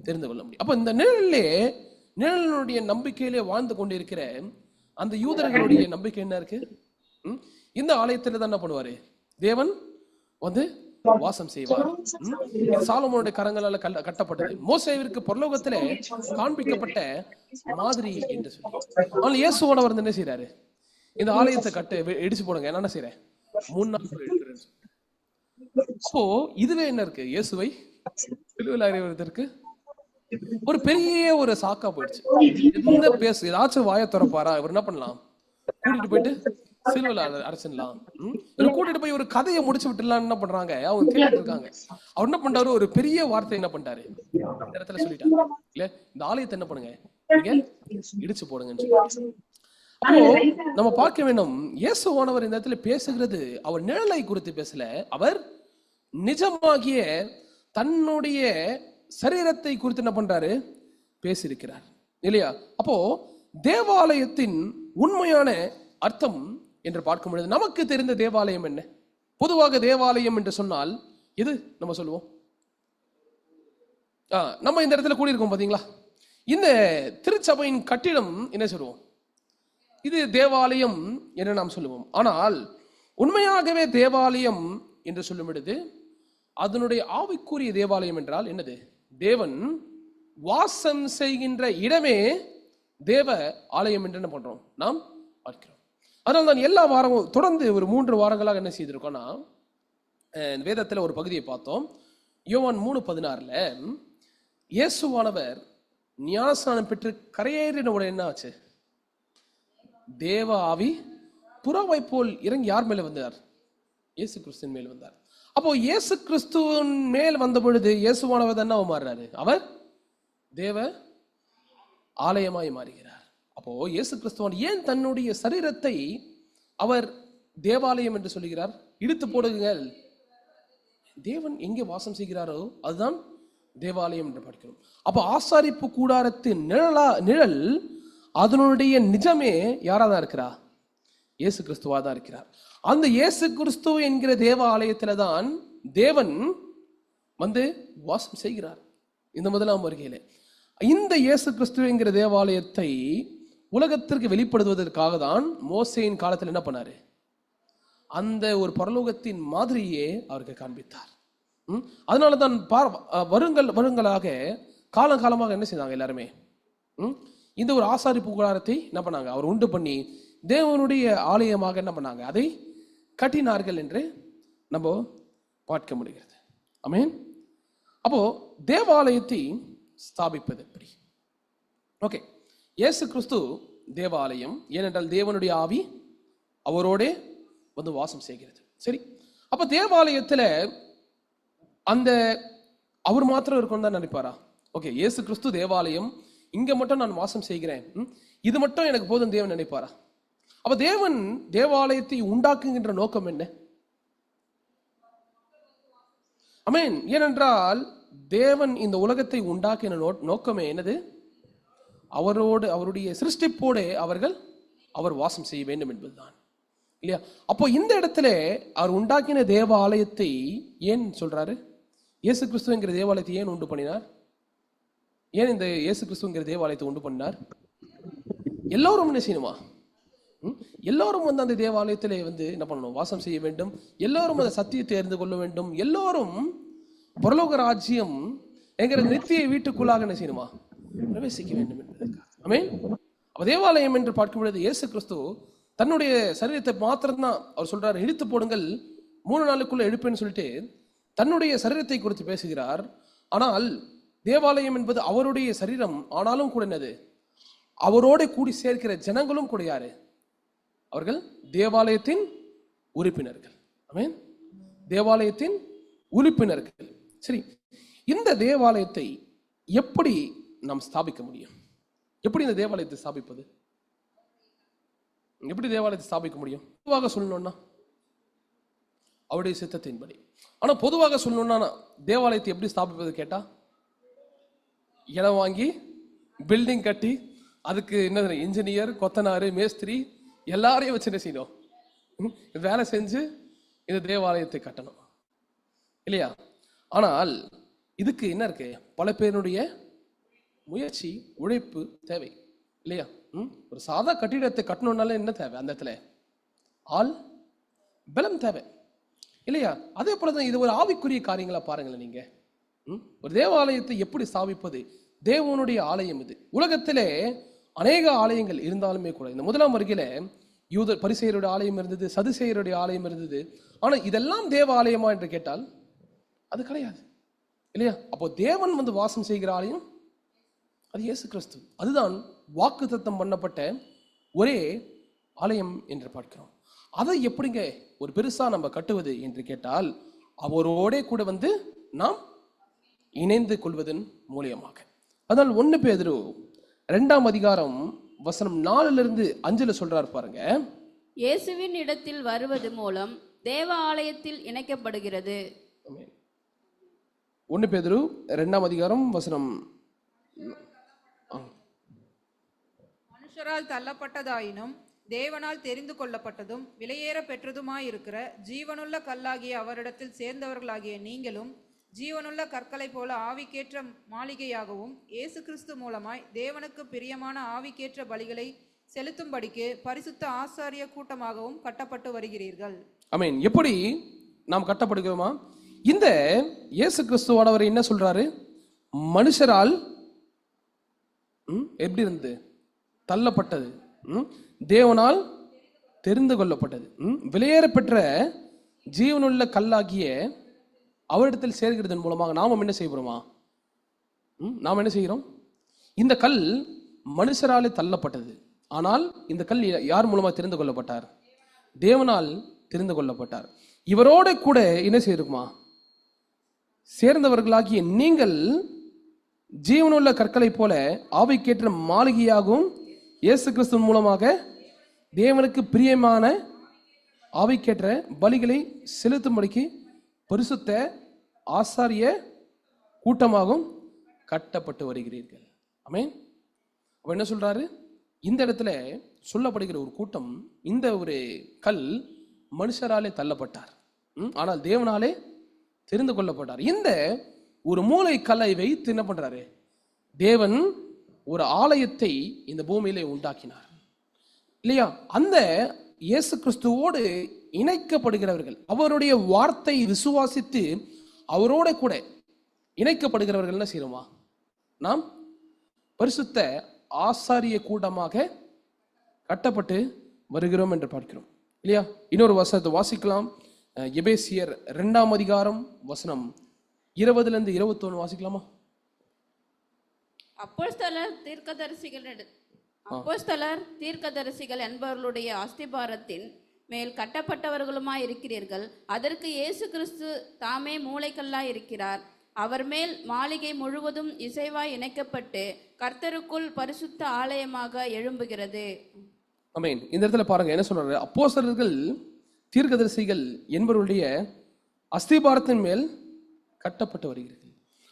தெரிந்து கொள்ள முடியும். அப்ப இந்த நிழலினுடைய நம்பிக்கையிலே வாழ்ந்து கொண்டிருக்கிற அந்த யூதர்களுடைய நம்பிக்கை என்ன இருக்கு? இந்த ஆலயத்துல தான் என்ன பண்ணுவாரு, தேவன் வந்து வாசம் செய்வார். சாலமோனுடைய கரங்களால கட்டப்பட்டது, மோசேவிற்கு பரலோகத்திலே காண்பிக்கப்பட்ட மாதிரி என்று சொல்லி. ஆனால் இயேசுவானவர் என்ன செய்யறாரு, இந்த ஆலயத்தை இடிச்சு போடுங்க, என்ன செய்யறேன், 3 நாள் எழுதுறேன். அப்போ இதுவே என்ன இருக்கு, இயேசுவை சிலுவையில் அறைவதற்கு ஒரு பெரிய ஒரு சாக்கா போயிடுச்சு. எந்த பேசு ஏதாச்சும் வாயை திறப்பாரா, இவர் என்ன பண்ணலாம், கூட்டிட்டு போயிட்டு சிலுவையில் அரைச்சிடலாம், கூட்டிட்டு போய் ஒரு கதையை முடிச்சு விட்டுலாம் என்ன பண்றாங்க, அவங்க கேட்டுட்டு இருக்காங்க. அவர் என்ன பண்றாரு, ஒரு பெரிய வார்த்தை என்ன பண்றாரு இந்த இடத்துல சொல்லிட்டாரு, இல்ல இந்த ஆலயத்தை என்ன பண்ணுங்க, நீங்க இடிச்சு போடுங்கன்னு சொல்லி. அப்போ நம்ம பார்க்க வேண்டும், இயேசுவானவர் இந்த இடத்துல பேசுகிறது அவர் நிழலை குறித்து பேசல, அவர் நிஜமாகிய தன்னுடைய சரீரத்தை குறித்து என்ன பண்றாரு, பேசியிருக்கிறார் இல்லையா? அப்போ தேவாலயத்தின் உண்மையான அர்த்தம் என்று பார்க்கும் பொழுது நமக்கு தெரிந்த தேவாலயம் என்ன? பொதுவாக தேவாலயம் என்று சொன்னால் எது நம்ம சொல்லுவோம்? நம்ம இந்த இடத்துல கூடியிருக்கோம் பாத்தீங்களா, இந்த திருச்சபையின் கட்டிடம் என்ன சொல்லுவோம், இது தேவாலயம் என்று நாம் சொல்லுவோம். ஆனால் உண்மையாகவே தேவாலயம் என்று சொல்லும் பொழுது அதனுடைய ஆவிக்குரிய தேவாலயம் என்றால் என்னது, தேவன் வாசம் செய்கின்ற இடமே தேவ ஆலயம் என்று என்ன பண்றோம், நாம் பார்க்கிறோம். அதனால தான் எல்லா வாரமும் தொடர்ந்து ஒரு 3 வாரங்களாக என்ன செய்திருக்கோம்னா, வேதத்துல ஒரு பகுதியை பார்த்தோம். யோவான் 3:16 இயேசுவானவர் ஞானஸ்நானம் பெற்று கரையேறின உடனே என்ன ஆச்சு, தேவ ஆவி புறாவை போல் இறங்கி யார் மேல வந்தார், இயேசு கிறிஸ்துவின் மேல் வந்தார். அப்போ இயேசு கிறிஸ்துவின் மேல் வந்த பொழுது இயேசுவானவர் என்ன மாறுறாரு, அவர் தேவ ஆலயமாய் மாறுகிறார். அப்போ இயேசு கிறிஸ்துவன் ஏன் தன்னுடைய சரீரத்தை அவர் தேவாலயம் என்று சொல்லுகிறார்? இடித்து போடுங்கள். தேவன் எங்கே வாசம் செய்கிறாரோ அதுதான் தேவாலயம் என்று பார்க்கிறோம். அப்ப ஆசாரிப்பு கூடாரத்தின் நிழல் அதனுடைய நிஜமே யாரா தான் இருக்கிறா? இயேசு கிறிஸ்துவா தான் இருக்கிறார். அந்த இயேசு கிறிஸ்து என்கிற தேவாலயத்துல தான் தேவன் வந்து வாசம் செய்கிறார் இந்த முதலாம் வருகையில. இந்த இயேசு கிறிஸ்து என்கிற தேவாலயத்தை உலகத்திற்கு வெளிப்படுத்துவதற்காக தான் மோசேயின் காலத்தில் என்ன பண்ணாரு? அந்த ஒரு பரலோகத்தின் மாதிரியே அவருக்கு காண்பித்தார். அதனால தான் வருங்களாக காலங்காலமாக என்ன செய்தாங்க எல்லாருமே? இந்த ஒரு ஆசாரிப்பு கூடாரத்தை என்ன பண்ணாங்க? அவர் உண்டு பண்ணி தேவனுடைய ஆலயமாக என்ன பண்ணாங்க? அதை கட்டினார்கள் என்று நம்ம பார்க்க முடிகிறது. ஆமென். அப்போ தேவாலயத்தை ஸ்தாபிப்பது எப்படி? ஓகே, இயேசு கிறிஸ்து தேவாலயம். ஏனென்றால் தேவனுடைய ஆவி அவரோட வந்து வாசம் செய்கிறது. சரி, அப்ப தேவாலயத்துல அந்த அவர் மாத்திரம் இருக்கணும் தான் நினைப்பாரா? ஓகே, இயேசு கிறிஸ்து தேவாலயம், இங்க மட்டும் நான் வாசம் செய்கிறேன், இது மட்டும் எனக்கு போதும் தேவன் நினைப்பாரா? அப்ப தேவன் தேவாலயத்தை உண்டாக்குகின்ற நோக்கம் என்ன? ஆமென். ஏனென்றால் தேவன் இந்த உலகத்தை உண்டாக்கின நோக்கமே என்னது? அவரோடு, அவருடைய சிருஷ்டிப்போட அவர் வாசம் செய்ய வேண்டும் என்பதுதான், இல்லையா? அப்போ இந்த இடத்துல அவர் உண்டாக்கின தேவாலயத்தை ஏன் சொல்றாரு? இயேசு கிறிஸ்துங்கிற தேவாலயத்தை ஏன் உண்டு பண்ணினார்? ஏன் இந்த இயேசு கிறிஸ்துங்கிற தேவாலயத்தை உண்டு பண்ணினார்? எல்லோரும் என்ன செய்யணுமா? எல்லோரும் வந்து அந்த தேவாலயத்திலே வந்து என்ன பண்ணணும்? வாசம் செய்ய வேண்டும். எல்லோரும் அந்த சத்தியத்தை அறிந்து கொள்ள வேண்டும். எல்லோரும் பரலோக ராஜ்யம் என்கிற நித்திய வீட்டுக்குள்ளாக என்ன செய்யணுமா? பிரவேசிக்க வேண்டும் என்பதற்காக. ஆமென். அப்ப தேவாலயம் என்று பார்க்கும் பொழுது இயேசு கிறிஸ்து தன்னுடைய சரீரத்தை மாத்திரம்தான் அவர் சொல்றாரு, இடித்து போடுங்கள் 3 நாளுக்குள்ள எழுப்பேன்னு சொல்லிட்டு தன்னுடைய சரீரத்தை குறித்து பேசுகிறார். ஆனால் தேவாலயம் என்பது அவருடைய சரீரம். ஆனாலும் கூட என்னது? அவரோட கூடி சேர்க்கிற ஜனங்களும் கூட யாரு? அவர்கள் தேவாலயத்தின் உறுப்பினர்கள். ஆமென். தேவாலயத்தின் உறுப்பினர்கள். சரி, இந்த தேவாலயத்தை எப்படி நாம் ஸ்தாபிக்க முடியும்? எப்படி இந்த தேவாலயத்தை ஸ்தாபிப்பது? எப்படி தேவாலயத்தை ஸ்தாபிக்க முடியும்? பொதுவாக சொல்லணும்னா அவருடைய சித்தத்தின்படி. ஆனா பொதுவாக சொல்லணும்னா தேவாலயத்தை எப்படி ஸ்தாபிப்பது கேட்டா, இடம் வாங்கி பில்டிங் கட்டி அதுக்கு என்ன இன்ஜினியர், கொத்தனாரு, மேஸ்திரி எல்லாரையும் வச்சு என்ன செய்யணும்? வேலை செஞ்சு இந்த தேவாலயத்தை கட்டணும், இல்லையா? ஆனால் இதுக்கு என்ன இருக்கு? பல பேருடைய முயற்சி, உழைப்பு தேவை, இல்லையா? ஒரு சாதா கட்டிடத்தை கட்டணும்னால என்ன தேவை? அந்த இடத்துல ஆள் பலம் தேவை, இல்லையா? அதே போலதான் இது ஒரு ஆவிக்குரிய காரியங்களா பாருங்களேன் நீங்க. ஒரு தேவாலயத்தை எப்படி ஸ்தாபிப்பது? தேவனுடைய ஆலயம் இது. உலகத்திலே அநேக ஆலயங்கள் இருந்தாலுமே கூட இந்த முதலாம் வருகையில பரிசேயருடைய ஆலயம் இருந்தது, சதுசேயருடைய ஆலயம் இருந்தது. ஆனா இதெல்லாம் தேவ ஆலயமா என்று கேட்டால் அது கிடையாது, இல்லையா? அப்போ தேவன் வந்து வாசம் செய்கிற ஆலயம் அது இயேசு கிறிஸ்து. அதுதான் வாக்குத்தத்தம் பண்ணப்பட்ட ஒரே ஆலயம் என்று பார்க்கிறோம். அதை எப்படிங்க ஒரு பெருசா நம்ம கட்டுவது என்று கேட்டால், அவரோட கூட வந்து நாம் இணைந்து கொள்வதன் மூலியமாக. அதனால் 1 பேதுரு 2ஆம் அதிகாரம் வசனம் 4-5 சொல்றாரு பாருங்க. இயேசுவின் இடத்தில் வருவது மூலம் தேவ ஆலயத்தில் இணைக்கப்படுகிறது. 1 பேதுரு 2ஆம் அதிகாரம் வசனம். மனுஷரால் தள்ளப்பட்டதாயினும் தேவனால் தெரிந்து கொள்ளப்பட்டதும் விலையேற பெற்றதுமாயிருக்கிற ஜீவனுள்ள கல்லாகிய அவரிடத்தில் சேர்ந்தவர்களாகிய நீங்களும் ஜீவனுள்ள கற்களை போல ஆவிக்கேற்ற மாளிகையாகவும் இயேசு கிறிஸ்து மூலமாய் தேவனுக்கு பிரியமான ஆவிக்கேற்ற பலிகளை செலுத்தும்படிக்கு பரிசுத்த ஆசாரிய கூட்டமாகவும் கட்டப்பட்டு வருகிறீர்கள். ஆமென். எப்படி நாம் கட்டப்படுகிறோமா? இந்த இயேசு கிறிஸ்துவானவர் என்ன சொல்றாரு? மனுஷரால் எப்படி இருந்து தள்ளப்பட்டது, தேவனால் தெரிந்து கொள்ளப்பட்டது, விலையேற பெற்ற ஜீவனுள்ள கல்லாகிய அவரிடத்தில் சேர்க்கிறதன் மூலமாக நாம் என்ன செய்கிறோமா? நாம் என்ன செய்கிறோம்? இந்த கல் மனுஷராலே தள்ளப்பட்டது. ஆனால் இந்த கல் யார் மூலமாக தெரிந்து கொள்ளப்பட்டார்? தேவனால் தெரிந்து கொள்ளப்பட்டார். இவரோட கூட என்ன செய்யிருக்குமா? சேர்ந்தவர்களாகிய நீங்கள் ஜீவனுள்ள கற்களை போல ஆவிக்கேற்ற மாளிகையாகவும் இயேசு கிறிஸ்து மூலமாக தேவனுக்கு பிரியமான ஆவிக்கேற்ற பலிகளை செலுத்தும்படிக்கு பரிசுத்த ஆசாரிய கூட்டமாகவும் கட்டப்பட்டு வருகிறீர்கள். ஆமென். அப்ப என்ன சொல்றாரு? இந்த இடத்துல சொல்லப்படுகிற ஒரு கூட்டம், இந்த ஒரு கல் மனுஷராலே தள்ளப்பட்டார், ஆனால் தேவனாலே தெரிந்து கொள்ளப்பட்டார். இந்த ஒரு மூளை கல்லை வைத்து என்ன பண்றாரு? தேவன் ஒரு ஆலயத்தை இந்த பூமியிலே உண்டாக்கினார் இல்லையா? அந்த இயேசு கிறிஸ்துவோடு இணைக்கப்படுகிறவர்கள், அவருடைய வார்த்தை விசுவாசித்து அவரோட கூட இணைக்கப்படுகிறவர்கள் என்ன செய்யணுமா? நாம் பரிசுத்த ஆசாரிய கூட்டமாக கட்டப்பட்டு வருகிறோம் என்று பார்க்கிறோம் இல்லையா? இன்னொரு வசனத்தை வாசிக்கலாம். எபேசியர் 2ஆம் அதிகாரம் வசனம் 20 21 வாசிக்கலாமா? அப்போஸ்தலர் தீர்க்கதரிசிகள் என்பவர்களுடைய அஸ்திபாரத்தின் மேல் கட்டப்பட்டவர்களுமாய் இருக்கிறீர்கள். அதற்கு இயேசு கிறிஸ்து தாமே மூளைக்கல்லாய் இருக்கிறார். அவர் மேல் மாளிகை முழுவதும் இசைவாய் இணைக்கப்பட்டு கர்த்தருக்குள் பரிசுத்த ஆலயமாக எழும்புகிறது. ஆமென். இந்த இடத்துல பாருங்க என்ன சொல்றாரு? அப்போஸ்தலர்கள் தீர்க்கதரிசிகள் என்பவருடைய அஸ்திபாரத்தின் மேல் கட்டப்பட்டு வருகிறது.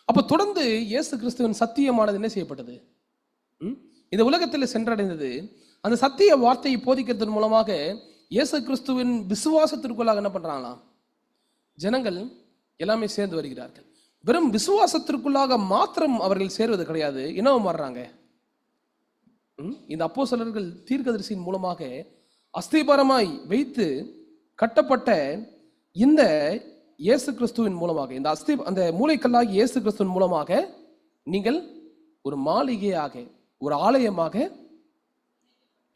அப்ப தொடர்ந்து இயேசு கிறிஸ்துவின் சத்தியமானது என்ன செய்யப்பட்டது? இந்த உலகத்தில் சென்றடைந்தது. அந்த சத்திய வார்த்தையை போதிக்கிறதன் மூலமாக இயேசு கிறிஸ்துவின் விசுவாசத்திற்குள்ளாக என்ன பண்றாங்களாம்? ஜனங்கள் எல்லாமே சேர்ந்து வருகிறார்கள். வெறும் விசுவாசத்திற்குள்ளாக மாத்திரம் அவர்கள் சேர்வது கிடையாது, என்னவோ மாறுறாங்க. இந்த அப்போஸ்தலர்கள் தீர்க்கதரிசியின் மூலமாக அஸ்திபாரமாய் வைத்து கட்டப்பட்ட இந்த இயேசு கிறிஸ்துவின் மூலமாக, இந்த அந்த மூளைக்கல்லாகி இயேசு கிறிஸ்துவின் மூலமாக நீங்கள் ஒரு மாளிகையாக, ஒரு ஆலயமாக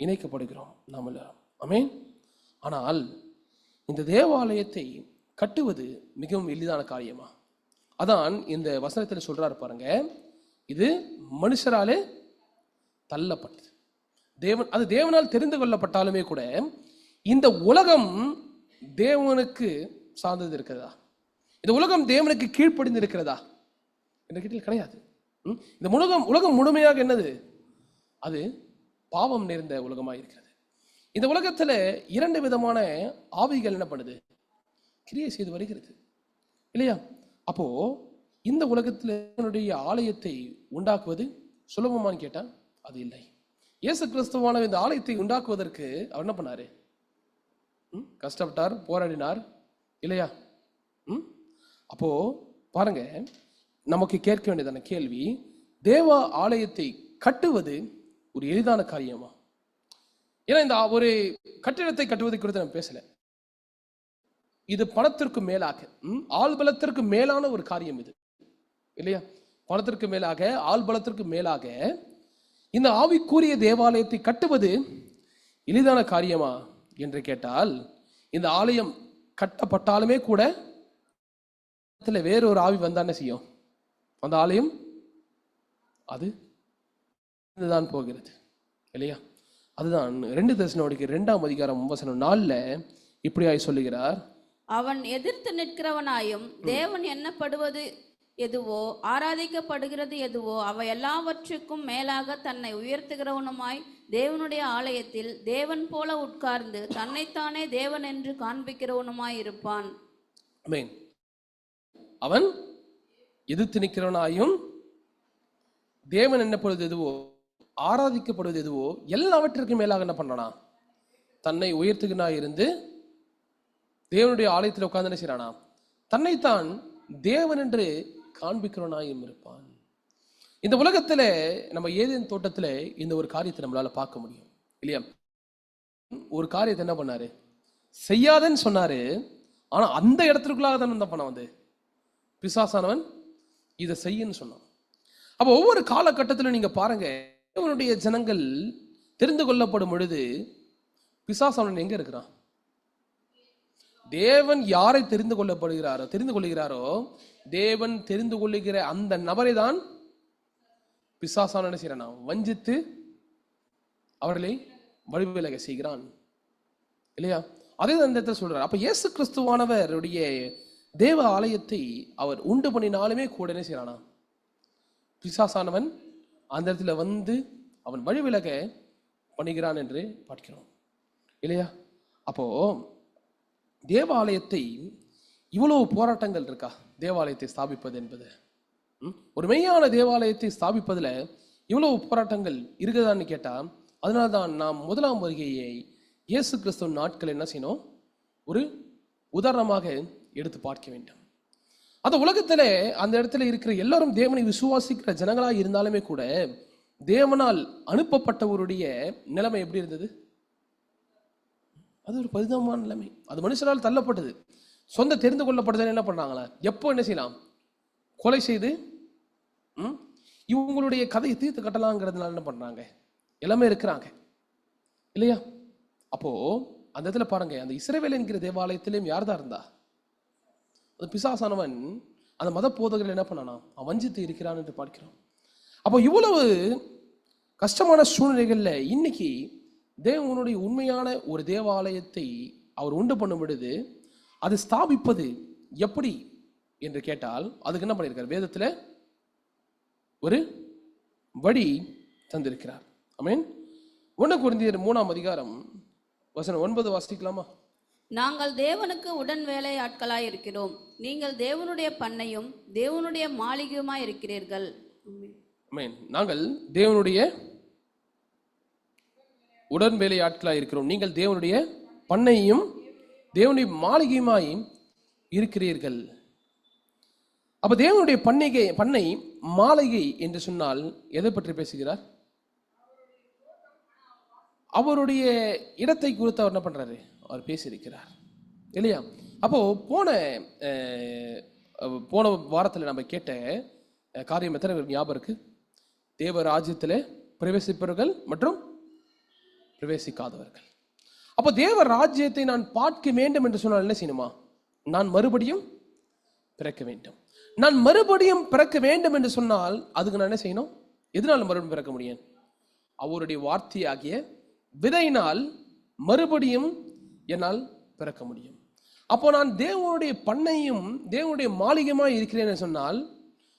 இணைக்கப்படுகிறோம் நாம் எல்லாரும். ஆமென். ஆனால் இந்த தேவாலயத்தை கட்டுவது மிகவும் எளிதான காரியமா? அதான் இந்த வசனத்தில் சொல்றாரு பாருங்க, இது மனுஷராலே தள்ளப்பட்டது. அது தேவனால் தெரிந்து கொள்ளப்பட்டாலுமே கூட இந்த உலகம் தேவனுக்கு சார்ந்தது இருக்கிறதா? இந்த உலகம் தேவனுக்கு கீழ்ப்படிந்து இருக்கிறதா என்ற கேள்வி கிடையாது. இந்த உலகம் முழுமையாக என்னது? அது பாவம் நிறைந்த உலகமாக இருக்கிறது. இந்த உலகத்துல 2 விதமான ஆவிகள் என்ன பண்ணுது? கிரியை செய்து வருகிறது இல்லையா? அப்போ இந்த உலகத்தினுடைய ஆலயத்தை உண்டாக்குவது சுலபமானு கேட்டா அது இல்லை. இயேசு கிறிஸ்துவான இந்த ஆலயத்தை உண்டாக்குவதற்கு அவர் என்ன பண்ணாரு? கஷ்டப்பட்டார், போராடினார் இல்லையா? அப்போ பாருங்க, நமக்கு கேட்க வேண்டியதான கேள்வி, தேவ ஆலயத்தை கட்டுவது ஒரு எளிதான காரியமா? ஏன்னா இந்த ஒரு கட்டிடத்தை கட்டுவதை குறித்து நான் பேசல. இது பணத்திற்கு மேலாக, ஆள் பலத்திற்கு மேலான ஒரு காரியம் இது இல்லையா? பணத்திற்கு மேலாக, ஆள் பலத்திற்கு மேலாக இந்த ஆவிக்குரிய தேவாலயத்தை கட்டுவது எளிதான காரியமா என்று கேட்டால், இந்த ஆலயம் கட்டப்பட்டாலுமே கூட வேறொரு ஆவி வந்தா என்ன செய்யும்? அந்த ஆலயம் அது தான் போகிறது இல்லையா? அதுதான் 2 தெசலோனிக்கேயர் 2ஆம் அதிகாரம் வசனம் 4 இப்படியாய் சொல்லுகிறார், அவன் எதிர்த்து நிற்கிறவனாயும் தேவன் எண்ணப்படுவது எதுவோ ஆராதிக்கப்படுகிறது எதுவோ அவை எல்லாவற்றுக்கும் மேலாக தன்னை உயர்த்துகிறவனுமாய் தேவனுடைய ஆலயத்தில் தேவன் போல உட்கார்ந்து தன்னைத்தானே தேவன் என்று காண்பிக்கிறவனுமாய் இருப்பான். ஆமென். அவன் எதிர்த்து நிற்கிறவனாயும் தேவன் என்னப்படுவது எதுவோ ஆராதிக்கப்படுவது எதுவோ எல்லாவற்றிற்கும் மேலாக என்ன பண்றானா? தன்னை உயர்த்துகிறாய் இருந்து தேவனுடைய ஆலயத்தில் உட்கார்ந்து என்ன செய்யறானா? தன்னைத்தான் தேவன் என்று காண்பிக்கிறவனாயும் இருப்பான். இந்த உலகத்துல நம்ம ஏதேன் தோட்டத்துல இந்த ஒரு காரியத்தை நம்மளால பார்க்க முடியும் இல்லையா? ஒரு காரியத்தை என்ன பண்ணாரு? செய்யாதன்னு சொன்னாரு. ஆனா அந்த இடத்திற்குள்ளாக தான் என்ன பண்ண வந்து பிசாசானவன் இதை செய்யன்னு சொன்னான். அப்ப ஒவ்வொரு காலகட்டத்திலும் நீங்க பாருங்க, தேவனுடைய ஜனங்கள் தெரிந்து கொள்ளப்படும் பொழுது பிசாசானவன் எங்க இருக்கிறான்? தேவன் யாரை தெரிந்து கொள்ளுகிறாரோ தேவன் தெரிந்து கொள்ளுகிற அந்த நபரை தான் பிசாசான என்ன செய்யறான்? வஞ்சித்து அவர்களை வழிவிலக செய்கிறான் இல்லையா? அதே அந்த இடத்துல சொல்றார். அப்ப இயேசு கிறிஸ்துவானவருடைய தேவ ஆலயத்தை அவர் உண்டு பண்ணினாலுமே கூட என்ன செய்யறானா? பிசாசானவன் அந்த இடத்துல வந்து அவன் வழிவிலக பண்ணுகிறான் என்று பார்க்கிறோம் இல்லையா? அப்போ தேவாலயத்தை இவ்வளவு போராட்டங்கள் இருக்கா தேவாலயத்தை ஸ்தாபிப்பது என்பது? ஒரு மெய்யான தேவாலயத்தை ஸ்தாபிப்பதுல இவ்வளவு போராட்டங்கள் இருக்குதான்னு கேட்டா, அதனால்தான் நாம் முதலாம் வருகையை இயேசு கிறிஸ்துவ நாட்கள் என்ன செய்யணும், ஒரு உதாரணமாக எடுத்து பார்க்க வேண்டும். அந்த உலகத்துல அந்த இடத்துல இருக்கிற எல்லாரும் தேவனை விசுவாசிக்கிற ஜனங்களாக இருந்தாலுமே கூட தேவனால் அனுப்பப்பட்டவருடைய நிலைமை எப்படி இருந்தது? அது ஒரு பரிதாபமான நிலைமை. அது மனுஷனால் தள்ளப்பட்டது. சொந்த தெரிந்து கொள்ளப்பட்டது என்ன பண்றாங்களா, எப்போ என்ன செய்யலாம், கொலை செய்து இவங்களுடைய கதையை தீர்த்து கட்டலாங்கிறதுனால என்ன பண்றாங்க, எல்லாமே இருக்கிறாங்க இல்லையா? அப்போ அந்த இடத்துல பாருங்க, அந்த இஸ்ரவேல் என்கிற தேவாலயத்திலும் யார் தான் இருந்தா? அந்த பிசாசானவன் அந்த மத போதகர்கள் என்ன பண்ணானா, அவன் வஞ்சித்து இருக்கிறான் என்று பார்க்கிறோம். அப்போ இவ்வளவு கஷ்டமான சூழ்நிலைகள்ல இன்னைக்கு தேவனுடைய உண்மையான ஒரு தேவாலயத்தை அவர் உண்டு பண்ணும் பொழுது அது ஸ்தாபிப்பது எப்படி என்று கேட்டால், அதுக்கு என்ன பண்ணியிருக்கார், வேதத்துல ஒரு வழி தந்திருக்கிறார். ஆமென். 1 கொரிந்தியர் 3ஆம் அதிகாரம் வசனம் 9 வாசிக்கலாமா? நாங்கள் தேவனுக்கு உடன் வேலையாட்களாய் இருக்கிறோம், நீங்கள் தேவனுடைய பண்ணையும் தேவனுடைய மாளிகையுமாய் இருக்கிறீர்கள். ஆமென். நாங்கள் தேவனுடைய உடன் வேலையாட்களாய் இருக்கிறோம், நீங்கள் தேவனுடைய பண்ணையும் தேவனுடைய மாளிகையுமாய் இருக்கிறீர்கள். அப்ப தேவனுடைய பண்ணை மாளிகை என்று சொன்னால் எதை பற்றி பேசுகிறார்? அவருடைய இடத்தை குறித்து அவர் என்ன பண்றாரு, அவர் பேசியிருக்கிறார் இல்லையா? அப்போ போன வாரத்தில் நம்ம கேட்ட காரியம் எத்தனை பேருக்கு ஞாபகம் இருக்கு? தேவ ராஜ்யத்தில் பிரவேசிப்பவர்கள் மற்றும் பிரவேசிக்காதவர்கள். அப்போ தேவ ராஜ்யத்தை நான் பார்க்க வேண்டும் என்று சொன்னால் என்ன செய்யணுமா, நான் மறுபடியும் பிறக்க வேண்டும். நான் மறுபடியும் பிறக்க வேண்டும் என்று சொன்னால் அதுக்கு நான் என்ன செய்யணும், எதனால மறுபடியும் பிறக்க முடியும்? அவருடைய வார்த்தையாகிய விதையினால் மறுபடியும் என்னால் பிறக்க முடியும். அப்போ நான் தேவனுடைய பண்ணையும் தேவனுடைய மாளிகையுமாய் இருக்கிறேன் என்று சொன்னால்,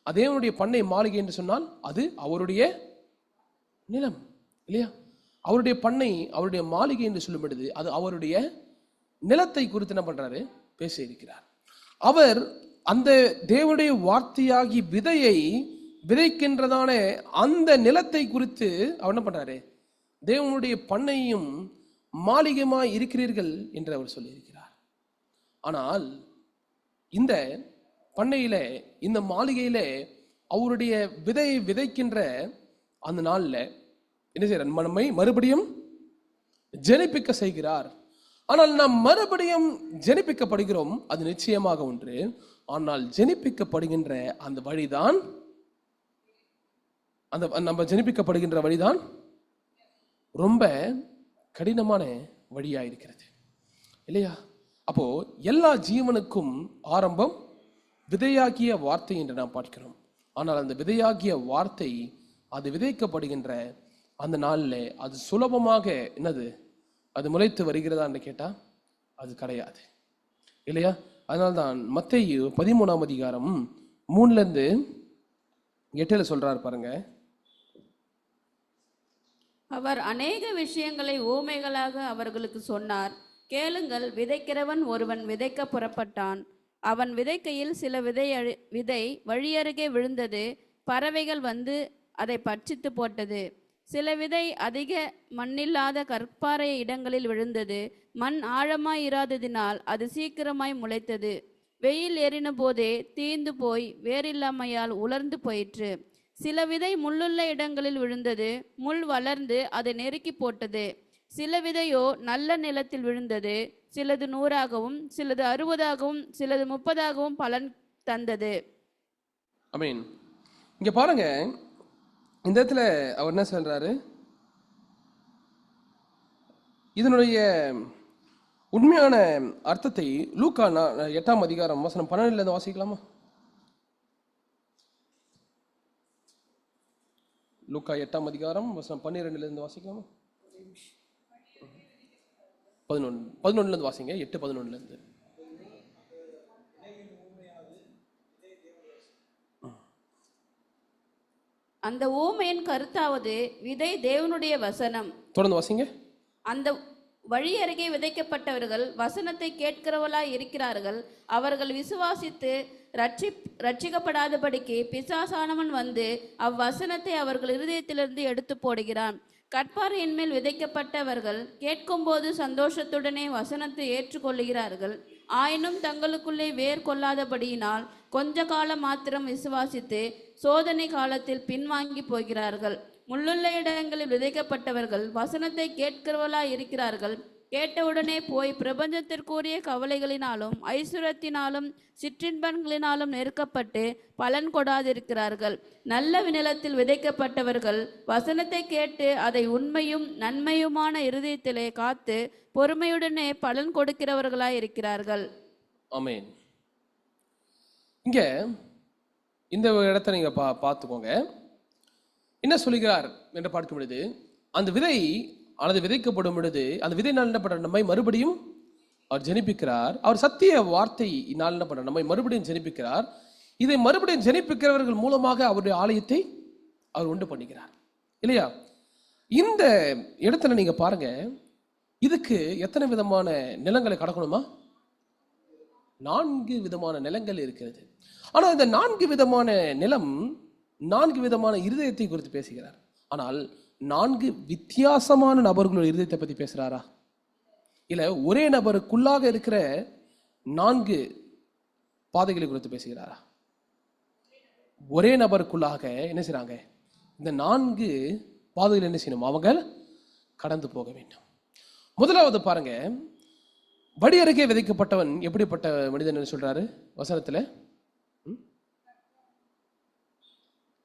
தேவனுடைய பண்ணை மாளிகை என்று சொன்னால் அது அவருடைய நிலம் இல்லையா? அவருடைய பண்ணை அவருடைய மாளிகை என்று சொல்லும்பொழுது அது அவருடைய நிலத்தை குறித்து என்ன பண்றாரு, பேச இருக்கிறார். அவர் அந்த தேவனுடைய வார்த்தையாகி விதையை விதைக்கின்றதான அந்த நிலத்தை குறித்து அவர் என்ன பண்றாரு, தேவனுடைய பண்ணையும் மாளிகையுமாய் இருக்கிறீர்கள் என்று அவர் சொல்லியிருக்கிறார். ஆனால் இந்த பண்ணையில இந்த மாளிகையில அவருடைய விதையை விதைக்கின்ற அந்த நாள்ல என்ன செய்யறார், நம்மை மறுபடியும் ஜெனிப்பிக்க செய்கிறார். ஆனால் நாம் மறுபடியும் ஜெனிப்பிக்கப்படுகிறோம், அது நிச்சயமாக ஒன்று. ஆனால் ஜெனிப்பிக்கப்படுகின்ற அந்த வழிதான், அந்த நம்ம ஜெனிப்பிக்கப்படுகின்ற வழிதான் ரொம்ப கடினமான வழியா இருக்கிறது இல்லையா? அப்போ எல்லா ஜீவனுக்கும் ஆரம்பம் விதையாகிய வார்த்தை என்று நாம் பார்க்கிறோம். ஆனால் அந்த விதையாகிய வார்த்தை அது விதைக்கப்படுகின்ற அந்த நாளில் அது சுலபமாக என்னது, அது முளைத்து வருகிறதா என்று கேட்டா அது கிடையாது இல்லையா? அதனால்தான் மத்தேயு 13ஆம் அதிகாரம் 3-8 சொல்றாரு பாருங்க. அவர் அநேக விஷயங்களை ஊமைகளாக அவர்களுக்கு சொன்னார். கேளுங்கள், விதைக்கிறவன் ஒருவன் விதைக்க புறப்பட்டான். அவன் விதைக்கையில் சில விதை வழியருகே விழுந்தது. பறவைகள் வந்து அதை பட்சித்து போட்டது. சில விதை அதிக மண்ணில்லாத கற்பாறை இடங்களில் விழுந்தது. மண் ஆழமாய் இராததினால் அது சீக்கிரமாய் முளைத்தது. வெயில் ஏறின போதே தீந்து போய் வேறில்லாமையால் உலர்ந்து போயிற்று. சில விதை முள்ளுள்ள இடங்களில் விழுந்தது. முள் வளர்ந்து அதை நெருக்கி போட்டது. சில விதையோ நல்ல நிலத்தில் விழுந்தது. சிலது 100ஆகவும் சிலது 60ஆகவும் சிலது 30ஆகவும் பலன் தந்தது. ஆமென். இங்க பாருங்க, இந்த இடத்துல அவர் என்ன சொல்றாரு, இதனுடைய உண்மையான அர்த்தத்தை லூக்கா 8ஆம் அதிகாரம் வசனம் 12 வாசிக்கலாமா? லூக்கா 8ஆம் அதிகாரம் வசனம் 12 வாசிக்கலாமா? 11 வாசிங்க. 8:11. அந்த ஊமையின் கருத்தாவது, விதை தேவனுடைய வசனம். தொடர்ந்து வாசிங்க. அந்த வழி அருகே விதைக்கப்பட்டவர்கள் வசனத்தை கேட்கிறவர்களாய் இருக்கிறார்கள். அவர்கள் விசுவாசித்து ரட்சிக்கப்படாதபடிக்கு பிசாசானவன் வந்து அவ்வசனத்தை அவர்கள் இருதயத்திலிருந்து எடுத்து போடுகிறான். கற்பாறையின் மேல் விதைக்கப்பட்டவர்கள் கேட்கும்போது சந்தோஷத்துடனே வசனத்தை ஏற்றுக்கொள்ளுகிறார்கள். ஆயினும் தங்களுக்குள்ளே வேர் கொள்ளாதபடியினால் கொஞ்ச காலம் மாத்திரம் விசுவாசித்து சோதனை காலத்தில் பின்வாங்கி போகிறார்கள். முள்ளுள்ள இடங்களில் விதைக்கப்பட்டவர்கள் வசனத்தை கேட்கிறவர்களாய் இருக்கிறார்கள். கேட்டவுடனே போய் பிரபஞ்சத்திற்குரிய கவலைகளினாலும் ஐஸ்வர்யத்தினாலும் சிற்றின்பங்களினாலும் நெருக்கப்பட்டு பலன் கொடாதிருக்கிறார்கள். நல்ல நிலத்தில் விதைக்கப்பட்டவர்கள் வசனத்தை கேட்டு அதை உண்மையும் நன்மையுமான இருதயத்திலே காத்து பொறுமையுடனே பலன் கொடுக்கிறவர்களாய் இருக்கிறார்கள். ஆமென். இங்க இந்த இடத்த நீங்க பார்த்துக்கோங்க. என்ன சொல்லுகிறார் என்று பார்க்கும் பொழுது, அந்த விதை ஆனது விதைக்கப்படும் பொழுது அந்த விதை நாள் என்ன பண்ற நம்மை மறுபடியும் அவர் ஜெனிப்பிக்கிறார். அவர் சத்திய வார்த்தை நாள் என்ன பண்ற நம்மை மறுபடியும் ஜெனிப்பிக்கிறார். இதை மறுபடியும் ஜெனிப்பிக்கிறவர்கள் மூலமாக அவருடைய ஆலயத்தை அவர் உண்டு பண்ணுகிறார் இல்லையா? இந்த இடத்துல நீங்க பாருங்க, இதுக்கு எத்தனை விதமான நிலங்களை கடக்கணுமா? 4 விதமான நிலங்கள் இருக்கிறது. ஆனா இந்த 4 விதமான நிலம் 4 விதமான இருதயத்தை குறித்து பேசுகிறார். ஆனால் 4 வித்தியாசமான நபர்களுடைய இருதயத்தை பத்தி பேசுறாரா? இல்ல ஒரே நபருக்குள்ளாக இருக்கிற 4 பாதைகளை குறித்து பேசுகிறாரா? ஒரே நபருக்குள்ளாக என்ன செய்றாங்க? இந்த 4 பாதைகள் என்ன செய்யணும்? அவங்க கடந்து போக வேண்டும். முதலாவது பாருங்க, வடி அருகே விதைக்கப்பட்டவன் எப்படிப்பட்ட மனிதன் சொல்றாரு வசனத்துல?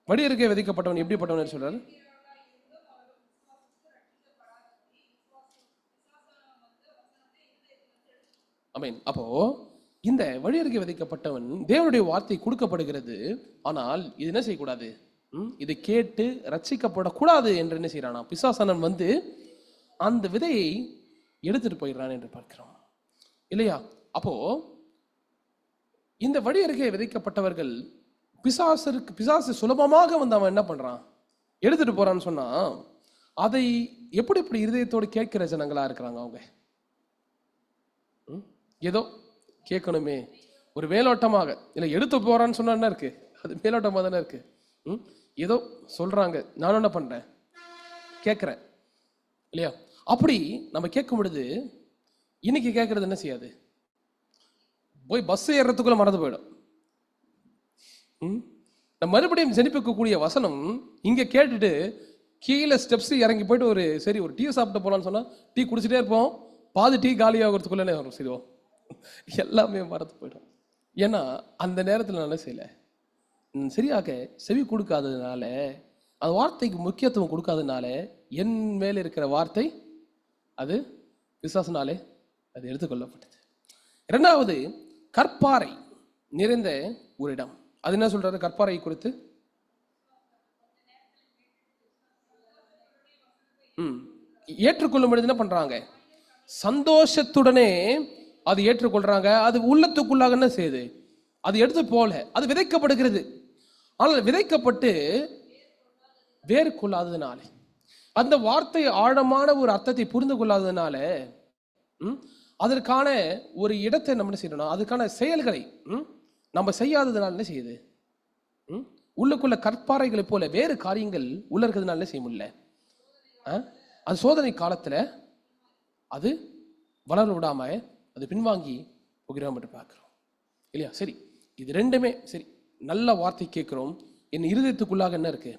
வடி அருகே விதைக்கப்பட்டவன் எப்படிப்பட்டவன் சொல்றாரு? ஆமென். அப்போ இந்த வழி அருகே விதைக்கப்பட்டவன் தேவனுடைய வார்த்தை கொடுக்கப்படுகிறது. ஆனால் இது என்ன செய்யக்கூடாது? இதை கேட்டு ரட்சிக்கப்படக்கூடாது என்று என்ன செய்யறானா? பிசாசானவன் வந்து அந்த விதையை எடுத்துட்டு போயிடுறான் என்று பார்க்கிறோம் இல்லையா? அப்போ இந்த வழி அருகே விதைக்கப்பட்டவர்கள் பிசாசு சுலபமாக வந்து அவன் என்ன பண்றான்? எடுத்துட்டு போறான்னு சொன்னா அதை எப்படி இருதயத்தோடு கேட்கிற ஜனங்களா இருக்கிறாங்க. அவங்க ஏதோ கேட்கணுமே ஒரு மேலோட்டமாக, இல்லை எடுத்து போறான்னு சொன்னா என்ன இருக்கு? அது மேலோட்டமாக தானே இருக்கு. ஏதோ சொல்றாங்க, நானும் என்ன பண்றேன்? கேட்கிறேன் இல்லையா? அப்படி நம்ம கேட்கும் பொழுது இன்னைக்கு கேட்கறது என்ன செய்யாது? போய் பஸ் ஏறதுக்குள்ள மறந்து போயிடும். நம்ம மறுபடியும் ஜெனிப்பிக்கக்கூடிய வசனம் இங்க கேட்டுட்டு கீழே ஸ்டெப்ஸ் இறங்கி போயிட்டு ஒரு டீ சாப்பிட்டு போலான்னு சொன்னா டீ குடிச்சிட்டே இருப்போம். பாதி டீ காலியாகிறதுக்குள்ளே வரும். சரி, எல்லாமே மறந்து போயிடும். ஏன்னா அந்த நேரத்தில் நான் என்ன செய்யல, சரியாக செவி கொடுக்காததுனால, அந்த வார்த்தைக்கு முக்கியத்துவம் கொடுக்காததுனால என் மேல இருக்கிற வார்த்தை அது விசுவாசனாலே அது எடுத்துக்கொள்ளப்பட்டது. இரண்டாவது, கற்பாறை நிறைந்த ஒரு இடம். அது என்ன சொல்றாரு கற்பாறை குறித்து? ஏற்றுக்கொள்ளும் பொழுது என்ன பண்றாங்க? சந்தோஷத்துடனே அது ஏற்றுக்கொள்றாங்க. அது உள்ளத்துக்குள்ளாக என்ன செய்யுது? அது எடுத்து போல அது விதைக்கப்படுகிறது. ஆனால் விதைக்கப்பட்டு வேறு கொள்ளாததுனால, அந்த வார்த்தை ஆழமான ஒரு அர்த்தத்தை புரிந்து கொள்ளாததுனால, அதற்கான ஒரு இடத்தை நம்ம என்ன செய்யணும்? அதுக்கான செயல்களை நம்ம செய்யாததுனால என்ன செய்யுது? உள்ளுக்குள்ள கற்பாறைகளை போல வேறு காரியங்கள் உள்ள இருக்கிறதுனால என்ன செய்ய முடியல? அது சோதனை காலத்துல அது வளர விடாம அது பின்வாங்கி போகிறோம் என்று பார்க்கிறோம் இல்லையா? சரி, இது ரெண்டுமே சரி. நல்ல வார்த்தை கேட்கிறோம். என் இருதயத்துக்குள்ளாக என்ன இருக்கு?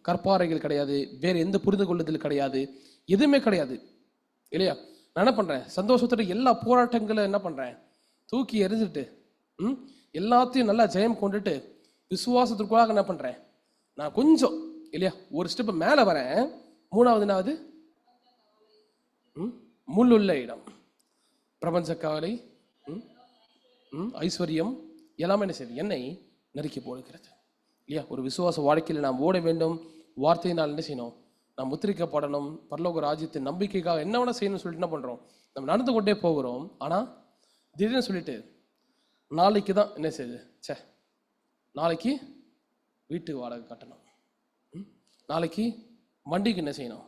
கற்பாறைகள் கிடையாது, வேற எந்த புரிந்து கொள்ளுதல் கிடையாது, எதுவுமே கிடையாது இல்லையா? நான் என்ன பண்றேன்? சந்தோஷத்தோட எல்லா போராட்டங்களை என்ன பண்றேன்? தூக்கி எறிஞ்சிட்டு எல்லாத்தையும் நல்லா ஜெயம் கொண்டுட்டு விசுவாசத்திற்குள்ளாக என்ன பண்றேன்? நான் கொஞ்சம் இல்லையா ஒரு ஸ்டெப் மேல வரேன். மூணாவது முள்ளுள்ள இடம், பிரபஞ்ச கவலை, ஐஸ்வர்யம் எல்லாமே என்ன செய்யுது? என்னை நறுக்கி போடுகிறது இல்லையா? ஒரு விசுவாச வாழ்க்கையில் நாம் ஓட வேண்டும். வார்த்தையினால் என்ன செய்யணும்? நாம் முத்திரிக்கப்படணும். பரலோக ராஜ்யத்தின் நம்பிக்கைக்காக என்ன வேணா செய்யணும்னு சொல்லிட்டு என்ன பண்றோம்? நம்ம நடந்து கொண்டே போகிறோம். ஆனா திடீர்னு சொல்லிட்டு நாளைக்கு தான் என்ன செய்யுது? நாளைக்கு வீட்டு வாடகை கட்டணும், நாளைக்கு வண்டிக்கு என்ன செய்யணும்?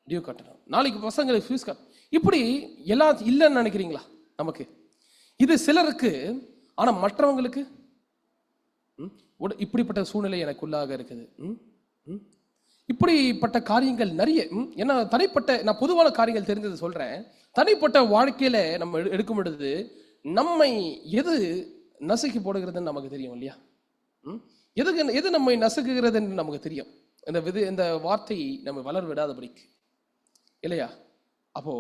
டியூ கட்டணும், நாளைக்கு பசங்களுக்கு ஃபீஸ் கட்டணும். இப்படி எல்லாம் இல்லைன்னு நினைக்கிறீங்களா? நமக்கு இது சிலருக்கு. ஆனா மற்றவங்களுக்கு இப்படிப்பட்ட சூழ்நிலை எனக்குள்ளாக இருக்குது. இப்படிப்பட்ட காரியங்கள் நிறைய. ஏன்னா தனிப்பட்ட, நான் பொதுவான காரியங்கள் தெரிஞ்சது சொல்றேன். தனிப்பட்ட வாழ்க்கையில நம்ம எடுக்கும் பொழுது நம்மை எது நசுக்கி போடுகிறதுன்னு நமக்கு தெரியும் இல்லையா? எது நம்மை நசுக்குகிறதுன்னு நமக்கு தெரியும். இந்த வார்த்தை நம்ம வளர விடாதபடிக்கு இல்லையா? அப்போ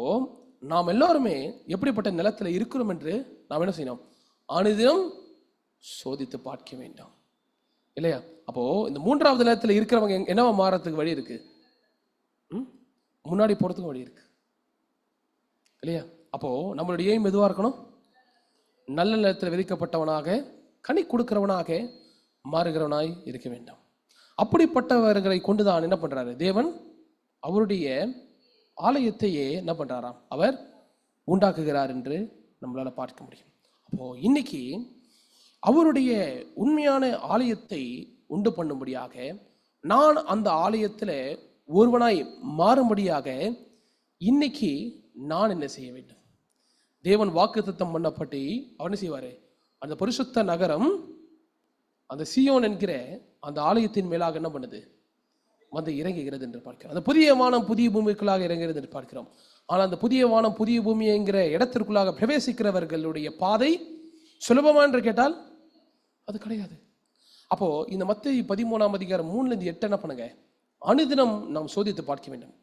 நாம் எல்லாருமே எப்படிப்பட்ட நிலத்துல இருக்கிறோம் என்று நாம் என்ன செய்யணும்? அனுதினம் சோதித்து பார்க்க வேண்டும் இல்லையா? அப்போ இந்த மூன்றாவது நிலத்துல இருக்கிறவங்க என்னவா மாறதுக்கு வழி இருக்கு? முன்னாடி போறதுக்கு வழி இருக்கு இல்லையா? அப்போ நம்மளுடைய எய்ம் எதுவா இருக்கணும்? நல்ல நிலத்தில் விதிக்கப்பட்டவனாக கனி கொடுக்கிறவனாக மாறுகிறவனாய் இருக்க வேண்டும். அப்படிப்பட்டவர்களை கொண்டுதான் என்ன பண்றாரு தேவன்? அவருடைய ஆலயத்தையே என்ன பண்றாராம்? அவர் உண்டாக்குகிறார் என்று நம்மளால பார்க்க முடியும். அப்போ இன்னைக்கு அவருடைய உண்மையான ஆலயத்தை உண்டு பண்ணும்படியாக, நான் அந்த ஆலயத்தில் ஒருவனாய் மாறும்படியாக இன்னைக்கு நான் என்ன செய்ய வேண்டும்? தேவன் வாக்குத்தத்தம் பண்ணப்பட்டு அவர் என்ன செய்வாரு? அந்த பரிசுத்த நகரம், அந்த சீயோன் என்கிற அந்த ஆலயத்தின் மேலாக என்ன பண்ணுது? வந்து இறங்குகிறது என்று பார்க்கிறோம். அந்த புதிய வானம் புதிய பூமிக்குள்ளாக இறங்குகிறது என்று பார்க்கிறோம். ஆனால் அந்த புதிய வானம் புதிய பூமி என்கிற இடத்திற்குள்ளாக பிரவேசிக்கிறவர்களுடைய பாதை சுலபமா என்று கேட்டால் அது கிடையாது. அப்போ இந்த மத்தேயு 13:3-8 என்ன பண்ணுங்க? அனுதினம் நாம் சோதித்து பார்க்க வேண்டும்.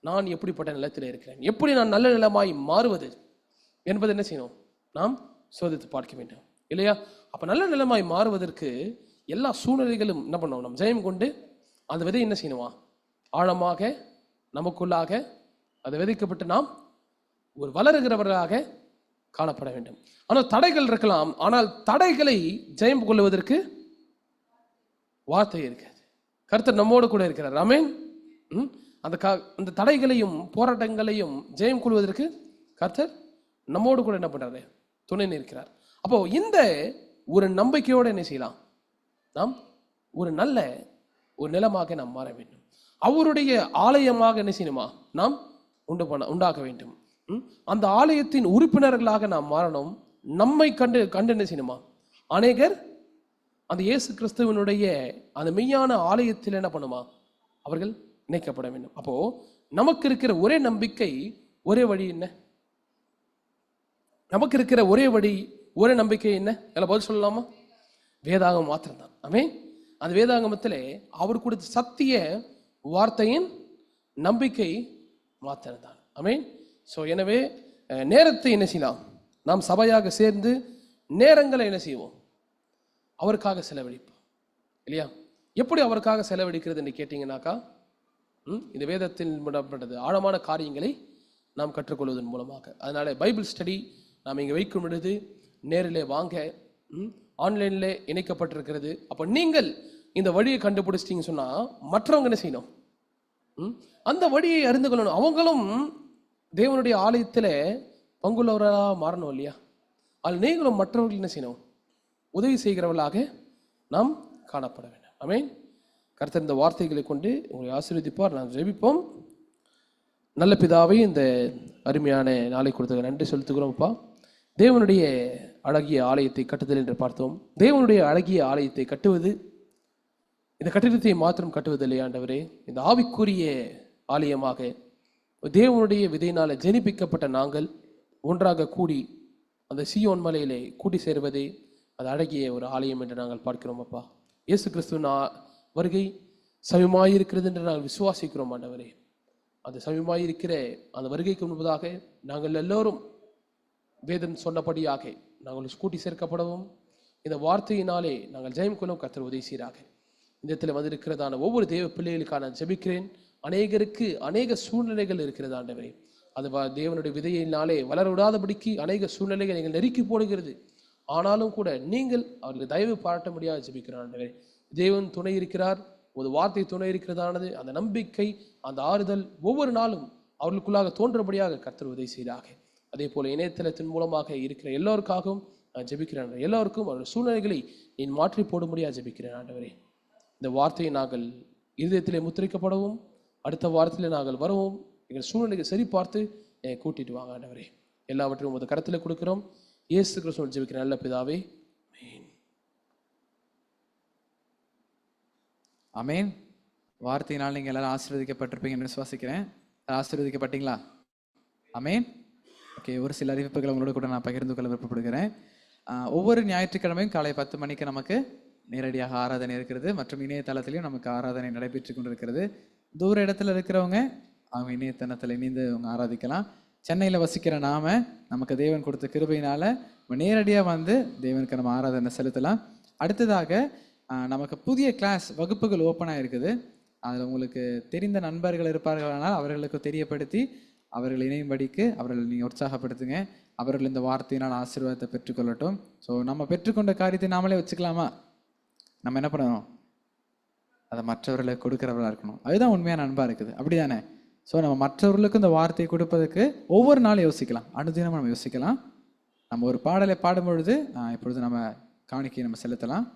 நான் எப்படிப்பட்ட நிலத்தில் இருக்கிறேன், எப்படி நான் நல்ல நிலமாய் மாறுவது என்பது என்ன செய்யணும்? நாம் சோதித்து பார்க்க வேண்டும் இல்லையா? அப்ப நல்ல நிலமாய் மாறுவதற்கு எல்லா சூழ்நிலைகளும் என்ன பண்ணணும்? நம்ம ஜெயம் கொண்டு அந்த விதை என்ன செய்யணுமா? ஆழமாக நமக்குள்ளாக அதை விதைக்கப்பட்டு நாம் ஒரு வளருகிறவர்களாக காணப்பட வேண்டும். ஆனால் தடைகள் இருக்கலாம். ஆனால் தடைகளை ஜெயம் கொள்வதற்கு வார்த்தை இருக்காது. கர்த்தர் நம்மோடு கூட இருக்கிறார். ஆமென். அந்த தடைகளையும் போராட்டங்களையும் ஜெயம் கொள்வதற்கு கர்த்தர் நம்மோடு கூட என்ன பண்றாரு? துணை நிற்கிறார். அப்போ இந்த ஒரு நம்பிக்கையோடு என்ன செய்யலாம்? நாம் ஒரு நல்ல ஒரு நிலமாக நாம் மாற வேண்டும். அவருடைய ஆலயமாக என்ன செய்யணுமா? நாம் உண்டாக வேண்டும். அந்த ஆலயத்தின் உறுப்பினர்களாக நாம் மாறணும். நம்மை கண்டு என்ன செய்யணுமா? அநேகர் அந்த இயேசு கிறிஸ்துவனுடைய அந்த மெய்யான ஆலயத்தில் என்ன பண்ணுமா? அவர்கள் இணைக்கப்பட வேண்டும். அப்போ நமக்கு இருக்கிற ஒரே நம்பிக்கை, ஒரே வழி என்ன? நமக்கு இருக்கிற ஒரே வழி, ஒரே நம்பிக்கை என்ன? எல்லாம் பதில் சொல்லலாமா? வேதாகம் மாத்திரம்தான். ஆமே. அந்த வேதாகமத்திலே அவர் கொடுத்த சத்திய வார்த்தையின் நம்பிக்கை மாத்திரம்தான். ஆமே. ஸோ எனவே நேரத்தை என்ன செய்யலாம்? நாம் சபையாக சேர்ந்து நேரங்களை என்ன செய்வோம்? அவருக்காக செலவழிப்போம் இல்லையா? எப்படி அவருக்காக செலவழிக்கிறது என்று கேட்டீங்கன்னாக்கா, இந்த வேதத்தில் விடப்பட்டது ஆழமான காரியங்களை நாம் கற்றுக்கொள்வதன் மூலமாக. அதனால பைபிள் ஸ்டடி நாம் இங்கே வைக்கும் பொழுது நேரில் வாங்க, ஆன்லைனில் இணைக்கப்பட்டிருக்கிறது. அப்போ நீங்கள் இந்த வழியை கண்டுபிடிச்சிட்டிங்க சொன்னால் மற்றவங்க என்ன செய்யணும்? அந்த வழியை அறிந்து கொள்ளணும். அவங்களும் தேவனுடைய ஆலயத்தில் பங்குள்ளவராக மாறணும் இல்லையா? அதில் நீங்களும் மற்றவர்கள் என்ன செய்யணும்? உதவி செய்கிறவர்களாக நாம் காணப்பட வேண்டும். ஆமென். கர்த்தர் இந்த வார்த்தைகளை கொண்டு உங்களை ஆசீர்வதிப்பார். நாம் ஜெபிப்போம். நல்ல பிதாவை, இந்த அருமையான நாளை கொடுத்த நன்றி செலுத்துகிறோம்ப்பா. தேவனுடைய அழகிய ஆலயத்தை கட்டுதல் என்று பார்த்தோம். தேவனுடைய அழகிய ஆலயத்தை கட்டுவது இந்த கட்டிடத்தை மாத்திரம் கட்டுவதில்லை ஆண்டவரே. இந்த ஆவிக்குரிய ஆலயமாக தேவனுடைய விதையினால ஜெனிப்பிக்கப்பட்ட நாங்கள் ஒன்றாக கூடி அந்த சீயோன் மலையிலே கூடி சேர்வதே அது அழகிய ஒரு ஆலயம் என்று நாங்கள் பார்க்கிறோம் அப்பா. இயேசு கிறிஸ்துவின் வருகை சமயமாயிருக்கிறது என்று நாங்கள் விசுவாசிக்கிறோம் ஆண்டவரே. அந்த சமயமாயிருக்கிற அந்த வருகைக்கு முன்பதாக நாங்கள் எல்லோரும் வேதம் சொன்னபடியாக நாங்கள் கூட்டி சேர்க்கப்படவும் இந்த வார்த்தையினாலே நாங்கள் ஜெயம் கொள்ளும் கர்த்தர் உதவி செய்கிறாக. இந்த இடத்துல வந்திருக்கிறதான ஒவ்வொரு தேவ பிள்ளைகளுக்காக நான் ஜெபிக்கிறேன். அநேகருக்கு அநேக சூழ்நிலைகள் இருக்கிறது ஆண்டவரே. அது தேவனுடைய விதையினாலே வளர விடாதபடிக்கு அநேக சூழ்நிலைகள் நீங்கள் நெருக்கி போடுகிறது. ஆனாலும் கூட நீங்கள் அவர்களுக்கு தயவு பாராட்ட முடியாது ஜெபிக்கிறார் ஆண்டவரே. தேவன் துணை இருக்கிறார், ஒரு வார்த்தை துணை இருக்கிறதானது அந்த நம்பிக்கை, அந்த ஆறுதல் ஒவ்வொரு நாளும் அவர்களுக்குள்ளாக தோன்றபடியாக கர்த்தர் உதவி செய்தாக. அதே போல இணையதளத்தின் மூலமாக இருக்கிற எல்லோருக்காகவும் நான் ஜெபிக்கிறேன். எல்லோருக்கும் அவருடைய சூழ்நிலைகளை நீ மாற்றி போடும்படியாக ஜெபிக்கிறேன் ஆண்டவரே. இந்த வார்த்தையை நாங்கள் இருதயத்திலே முத்திரிக்கப்படவும் அடுத்த வாரத்திலே நாங்கள் வரவும் எங்கள் சூழ்நிலைக்கு சரி பார்த்து கூட்டிட்டு வாங்க ஆண்டவரே. எல்லாவற்றையும் உமது கரத்தில் கொடுக்கிறோம். இயேசு கிறிஸ்துவின் ஜெபிக்கிற நல்ல பிதாவே, ஆமென். ஆமென். வார்த்தையினால் நீங்கள் எல்லாரும் ஆசீர்வதிக்கப்பட்டிருப்பீங்கன்னு விசுவாசிக்கிறேன். ஆசீர்வதிக்கப்பட்டீங்களா? ஆமென். ஓகே, ஒரு சில அறிவிப்புகள் உங்களோட கூட நான் பகிர்ந்து கொள்ள விருப்பப்படுகிறேன். ஒவ்வொரு ஞாயிற்றுக்கிழமையும் காலை 10 மணிக்கு நமக்கு நேரடியாக ஆராதனை இருக்கிறது. மற்றும் இணையதளத்திலையும் நமக்கு ஆராதனை நடைபெற்று கொண்டிருக்கிறது. தூர இடத்துல இருக்கிறவங்க அவங்க இணையதளத்தில் இணைந்து அவங்க ஆராதிக்கலாம். சென்னையில் வசிக்கிற நமக்கு தேவன் கொடுத்த கிருபையினால நேரடியாக வந்து தேவனுக்கு நம்ம ஆராதனை செலுத்தலாம். அடுத்ததாக நமக்கு புதிய கிளாஸ் வகுப்புகள் ஓப்பனாக இருக்குது. அதில் உங்களுக்கு தெரிந்த நண்பர்கள் இருப்பார்களானால் அவர்களுக்கு தெரியப்படுத்தி அவர்கள் இணையும்படிக்கு அவர்கள் நீங்கள் உற்சாகப்படுத்துங்க. அவர்கள் இந்த வார்த்தையினால் ஆசீர்வாதத்தை பெற்றுக்கொள்ளட்டும். ஸோ நம்ம பெற்றுக்கொண்ட காரியத்தை நாமளே வச்சுக்கலாமா? நம்ம என்ன பண்ணணும்? அதை மற்றவர்களுக்கு கொடுக்குறவர்களாக இருக்கணும். அதுதான் உண்மையான அன்பாக இருக்குது, அப்படி தானே? ஸோ நம்ம மற்றவர்களுக்கு இந்த வார்த்தையை கொடுப்பதற்கு ஒவ்வொரு நாளும் யோசிக்கலாம், அனுதினமும் நம்ம யோசிக்கலாம். நம்ம ஒரு பாடலை பாடும் பொழுது இப்பொழுது நம்ம காணிக்கையை நம்ம செலுத்தலாம்.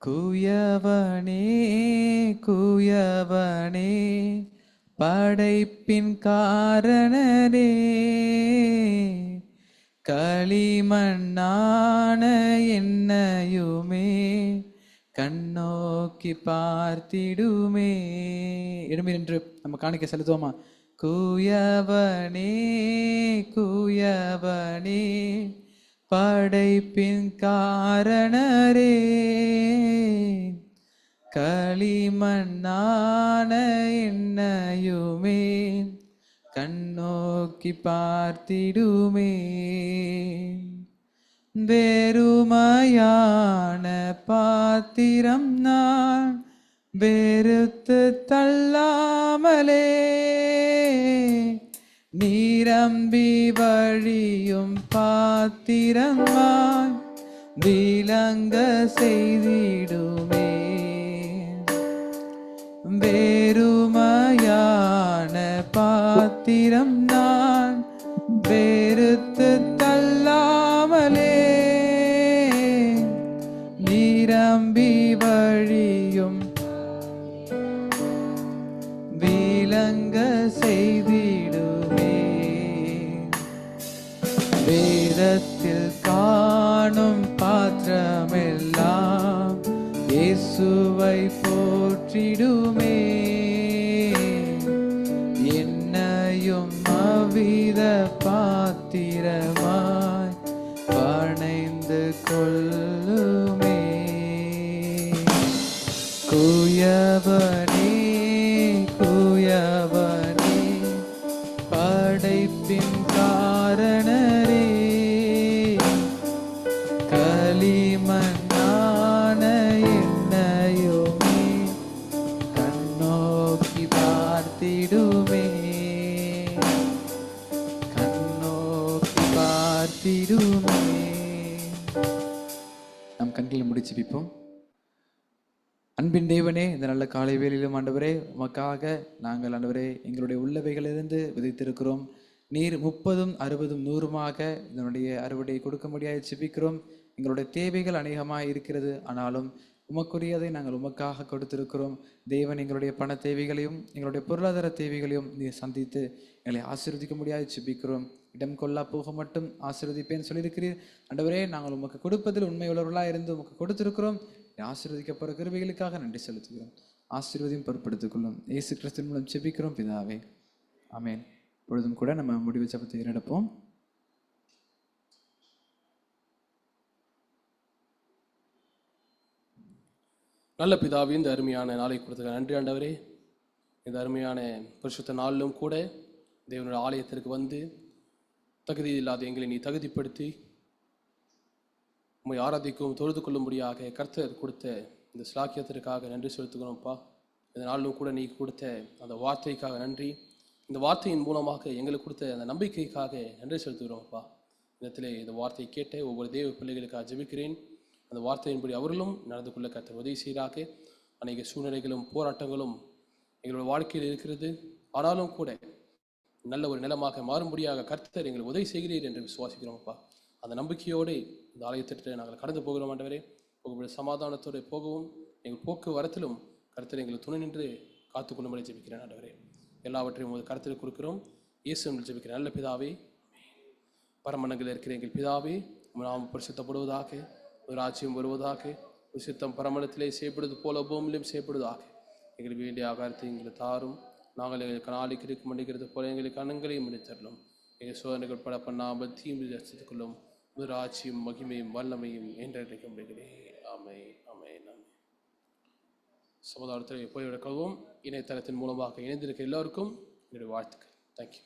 குயவனே குயவனே படைப்பின் காரணரே, களிமண்ணான என்னையுமே கண்ணோக்கி பார்த்திடுமே. எழும்பி நின்று நம்ம காணிக்கை செலுத்துவோமா? குயவனே குயவனே படைப்பின் காரணரே, களிமண்ணான என்னையுமே கண்ணோக்கி பார்த்திடுமே. வெறுமையான பாத்திரம் நான் வெறுத்து தள்ளாமலே, நீரம்பி வழியும் பாத்திரமாய் விளங்க செய்திடுமே. வெறுமையான பாத்திரம் நான் வெறுத்து தள்ளாமலே, நீரம்பி வழியும் விளங்க செய்திடுமே. வேதத்தில் காணும் பாத்திரமெல்லாம் இயேசுவை போற்றிடுமே. என்னையும் அவ்வித பாத்திரமாய் பணைந்து கொள்ளுமே. குயவனே குயவனே படைப்பின் காரணரே, களிமண்ணான என்னையுமே கண்ணோக்கி பார்த்திடுமே. கண்ணோக்கி பார்த்திடுமே. நம் கண்களை முடிச்சு பிப்போம். அன்பின் தேவனே, இந்த நல்ல காலை வேளையிலும் ஆண்டவரே உமக்காக நாங்கள் ஆண்டவரே எங்களுடைய உள்ளவைகளிலிருந்து விதைத்திருக்கிறோம். நீர் 30, 60, 100மாக இதனுடைய அறுவடையை கொடுக்க முடியாது ஜெபிக்கிறோம். எங்களுடைய தேவைகள் அநேகமாக இருக்கிறது, ஆனாலும் உமக்குரியதை நாங்கள் உமக்காக கொடுத்திருக்கிறோம். தேவன் எங்களுடைய பண தேவைகளையும் எங்களுடைய பொருளாதார தேவைகளையும் நீர் சந்தித்து எங்களை ஆசீர்வதிக்க முடியாது ஜெபிக்கிறோம். இடம் கொள்ளா போக மட்டும் ஆசீர்வதிப்பேன்னு சொல்லியிருக்கிறீர் ஆண்டவரே. நாங்கள் உமக்கு கொடுப்பதில் உண்மையுள்ளவர்களாக இருந்து உமக்கு கொடுத்திருக்கிறோம். ஆசீர்வதிக்கப்படுற கிருபைகளுக்காக நன்றி செலுத்துகிறோம். ஆசீர்வதியும் பொறுப்படுத்திக் கொள்ளும். இயேசு கிறிஸ்துவின் மூலம் ஜெபிக்கிறோம் பிதாவே, ஆமென். பொழுதும் கூட நம்ம முடிவு ஜெபத்தை ஏறெடுப்போம். நல்ல பிதாவே, இந்த அருமையான நாளை கொடுத்ததுக்கு நன்றி ஆண்டவரே. இந்த அருமையான பரிசுத்த நாளிலும் கூட தேவனுடைய ஆலயத்திற்கு வந்து தகுதி இல்லாத எங்களை நீ தகுதிப்படுத்தி உம்மை ஆராதிக்கும் தொழுது கொள்ளும்படியாக கர்த்தர் கொடுத்த இந்த ஸ்லாக்கியத்திற்காக நன்றி செலுத்துகிறோம்ப்பா. இந்த நாளிலும் கூட நீ கொடுத்த அந்த வார்த்தைக்காக நன்றி. இந்த வார்த்தையின் மூலமாக எங்களுக்கு கொடுத்த அந்த நம்பிக்கைக்காக நன்றி செலுத்துகிறோம்ப்பா. இடத்திலே இந்த வார்த்தையை கேட்ட ஒவ்வொரு தேவ பிள்ளைகளுக்காக ஜெபிக்கிறேன். அந்த வார்த்தையின்படி அவர்களும் நடந்து கொள்ள கர்த்தர் உதவி செய்கிறாக. அநேக சூழ்நிலைகளும் போராட்டங்களும் எங்களுடைய வாழ்க்கையில் இருக்கிறது. ஆனாலும் கூட நல்ல ஒரு நிலமாக மாறும்படியாக கர்த்தர் எங்களுக்கு உதவி செய்கிறீர் என்று விசுவாசிக்கிறோம் அப்பா. அந்த நம்பிக்கையோடு இந்த ஆலயத்திற்கு நாங்கள் கடந்து போகிறோம் ஆண்டவரே. உங்களுடைய சமாதானத்தோடு போகவும் எங்கள் போக்குவரத்திலும் கர்த்தர் எங்களுக்கு துணை நின்று காத்துக்கொள்ளும்படி ஜெபிக்கிறேன் ஆண்டவரே. எல்லாவற்றையும் உங்கள் கர்த்தர் கொடுக்கிறோம். இயேசுவில் ஜெபிக்கிறேன் நல்ல பிதாவே. பரமண்டலங்களில் இருக்கிற எங்கள் பிதாவே, உம்முடைய நாமம் பரிசுத்தப்படுவதாக, ஒரு ராஜ்யம் வருவதாக, ஒரு சித்தம் பரமண்டலத்திலே செய்யப்படுவது போல பூமியிலும் செய்யப்படுவதாக. எங்களுக்கு வேண்டிய ஆகாரத்தை எங்களுக்கு தாரும். நாங்கள் எங்களுக்கு நாளைக்கு மன்னிக்கிறது போல எங்களுக்கு அனங்களையும் மன்னித்தரலும். எங்கள் சோதனைகள் பட பண்ணாமல் தீமை ரசித்துக் கொள்ளும். ஒரு ராஜ்யம் மகிமையும் வல்லமையும் என்றைக்கு முடிகிறேன். ஆமை ஆமை ஆமை. சமுதாயத்தில் போய் கழுவும் இணையதளத்தின் மூலமாக இணைந்திருக்க எல்லோருக்கும் என்னுடைய வாழ்த்துக்கள். தேங்க்யூ.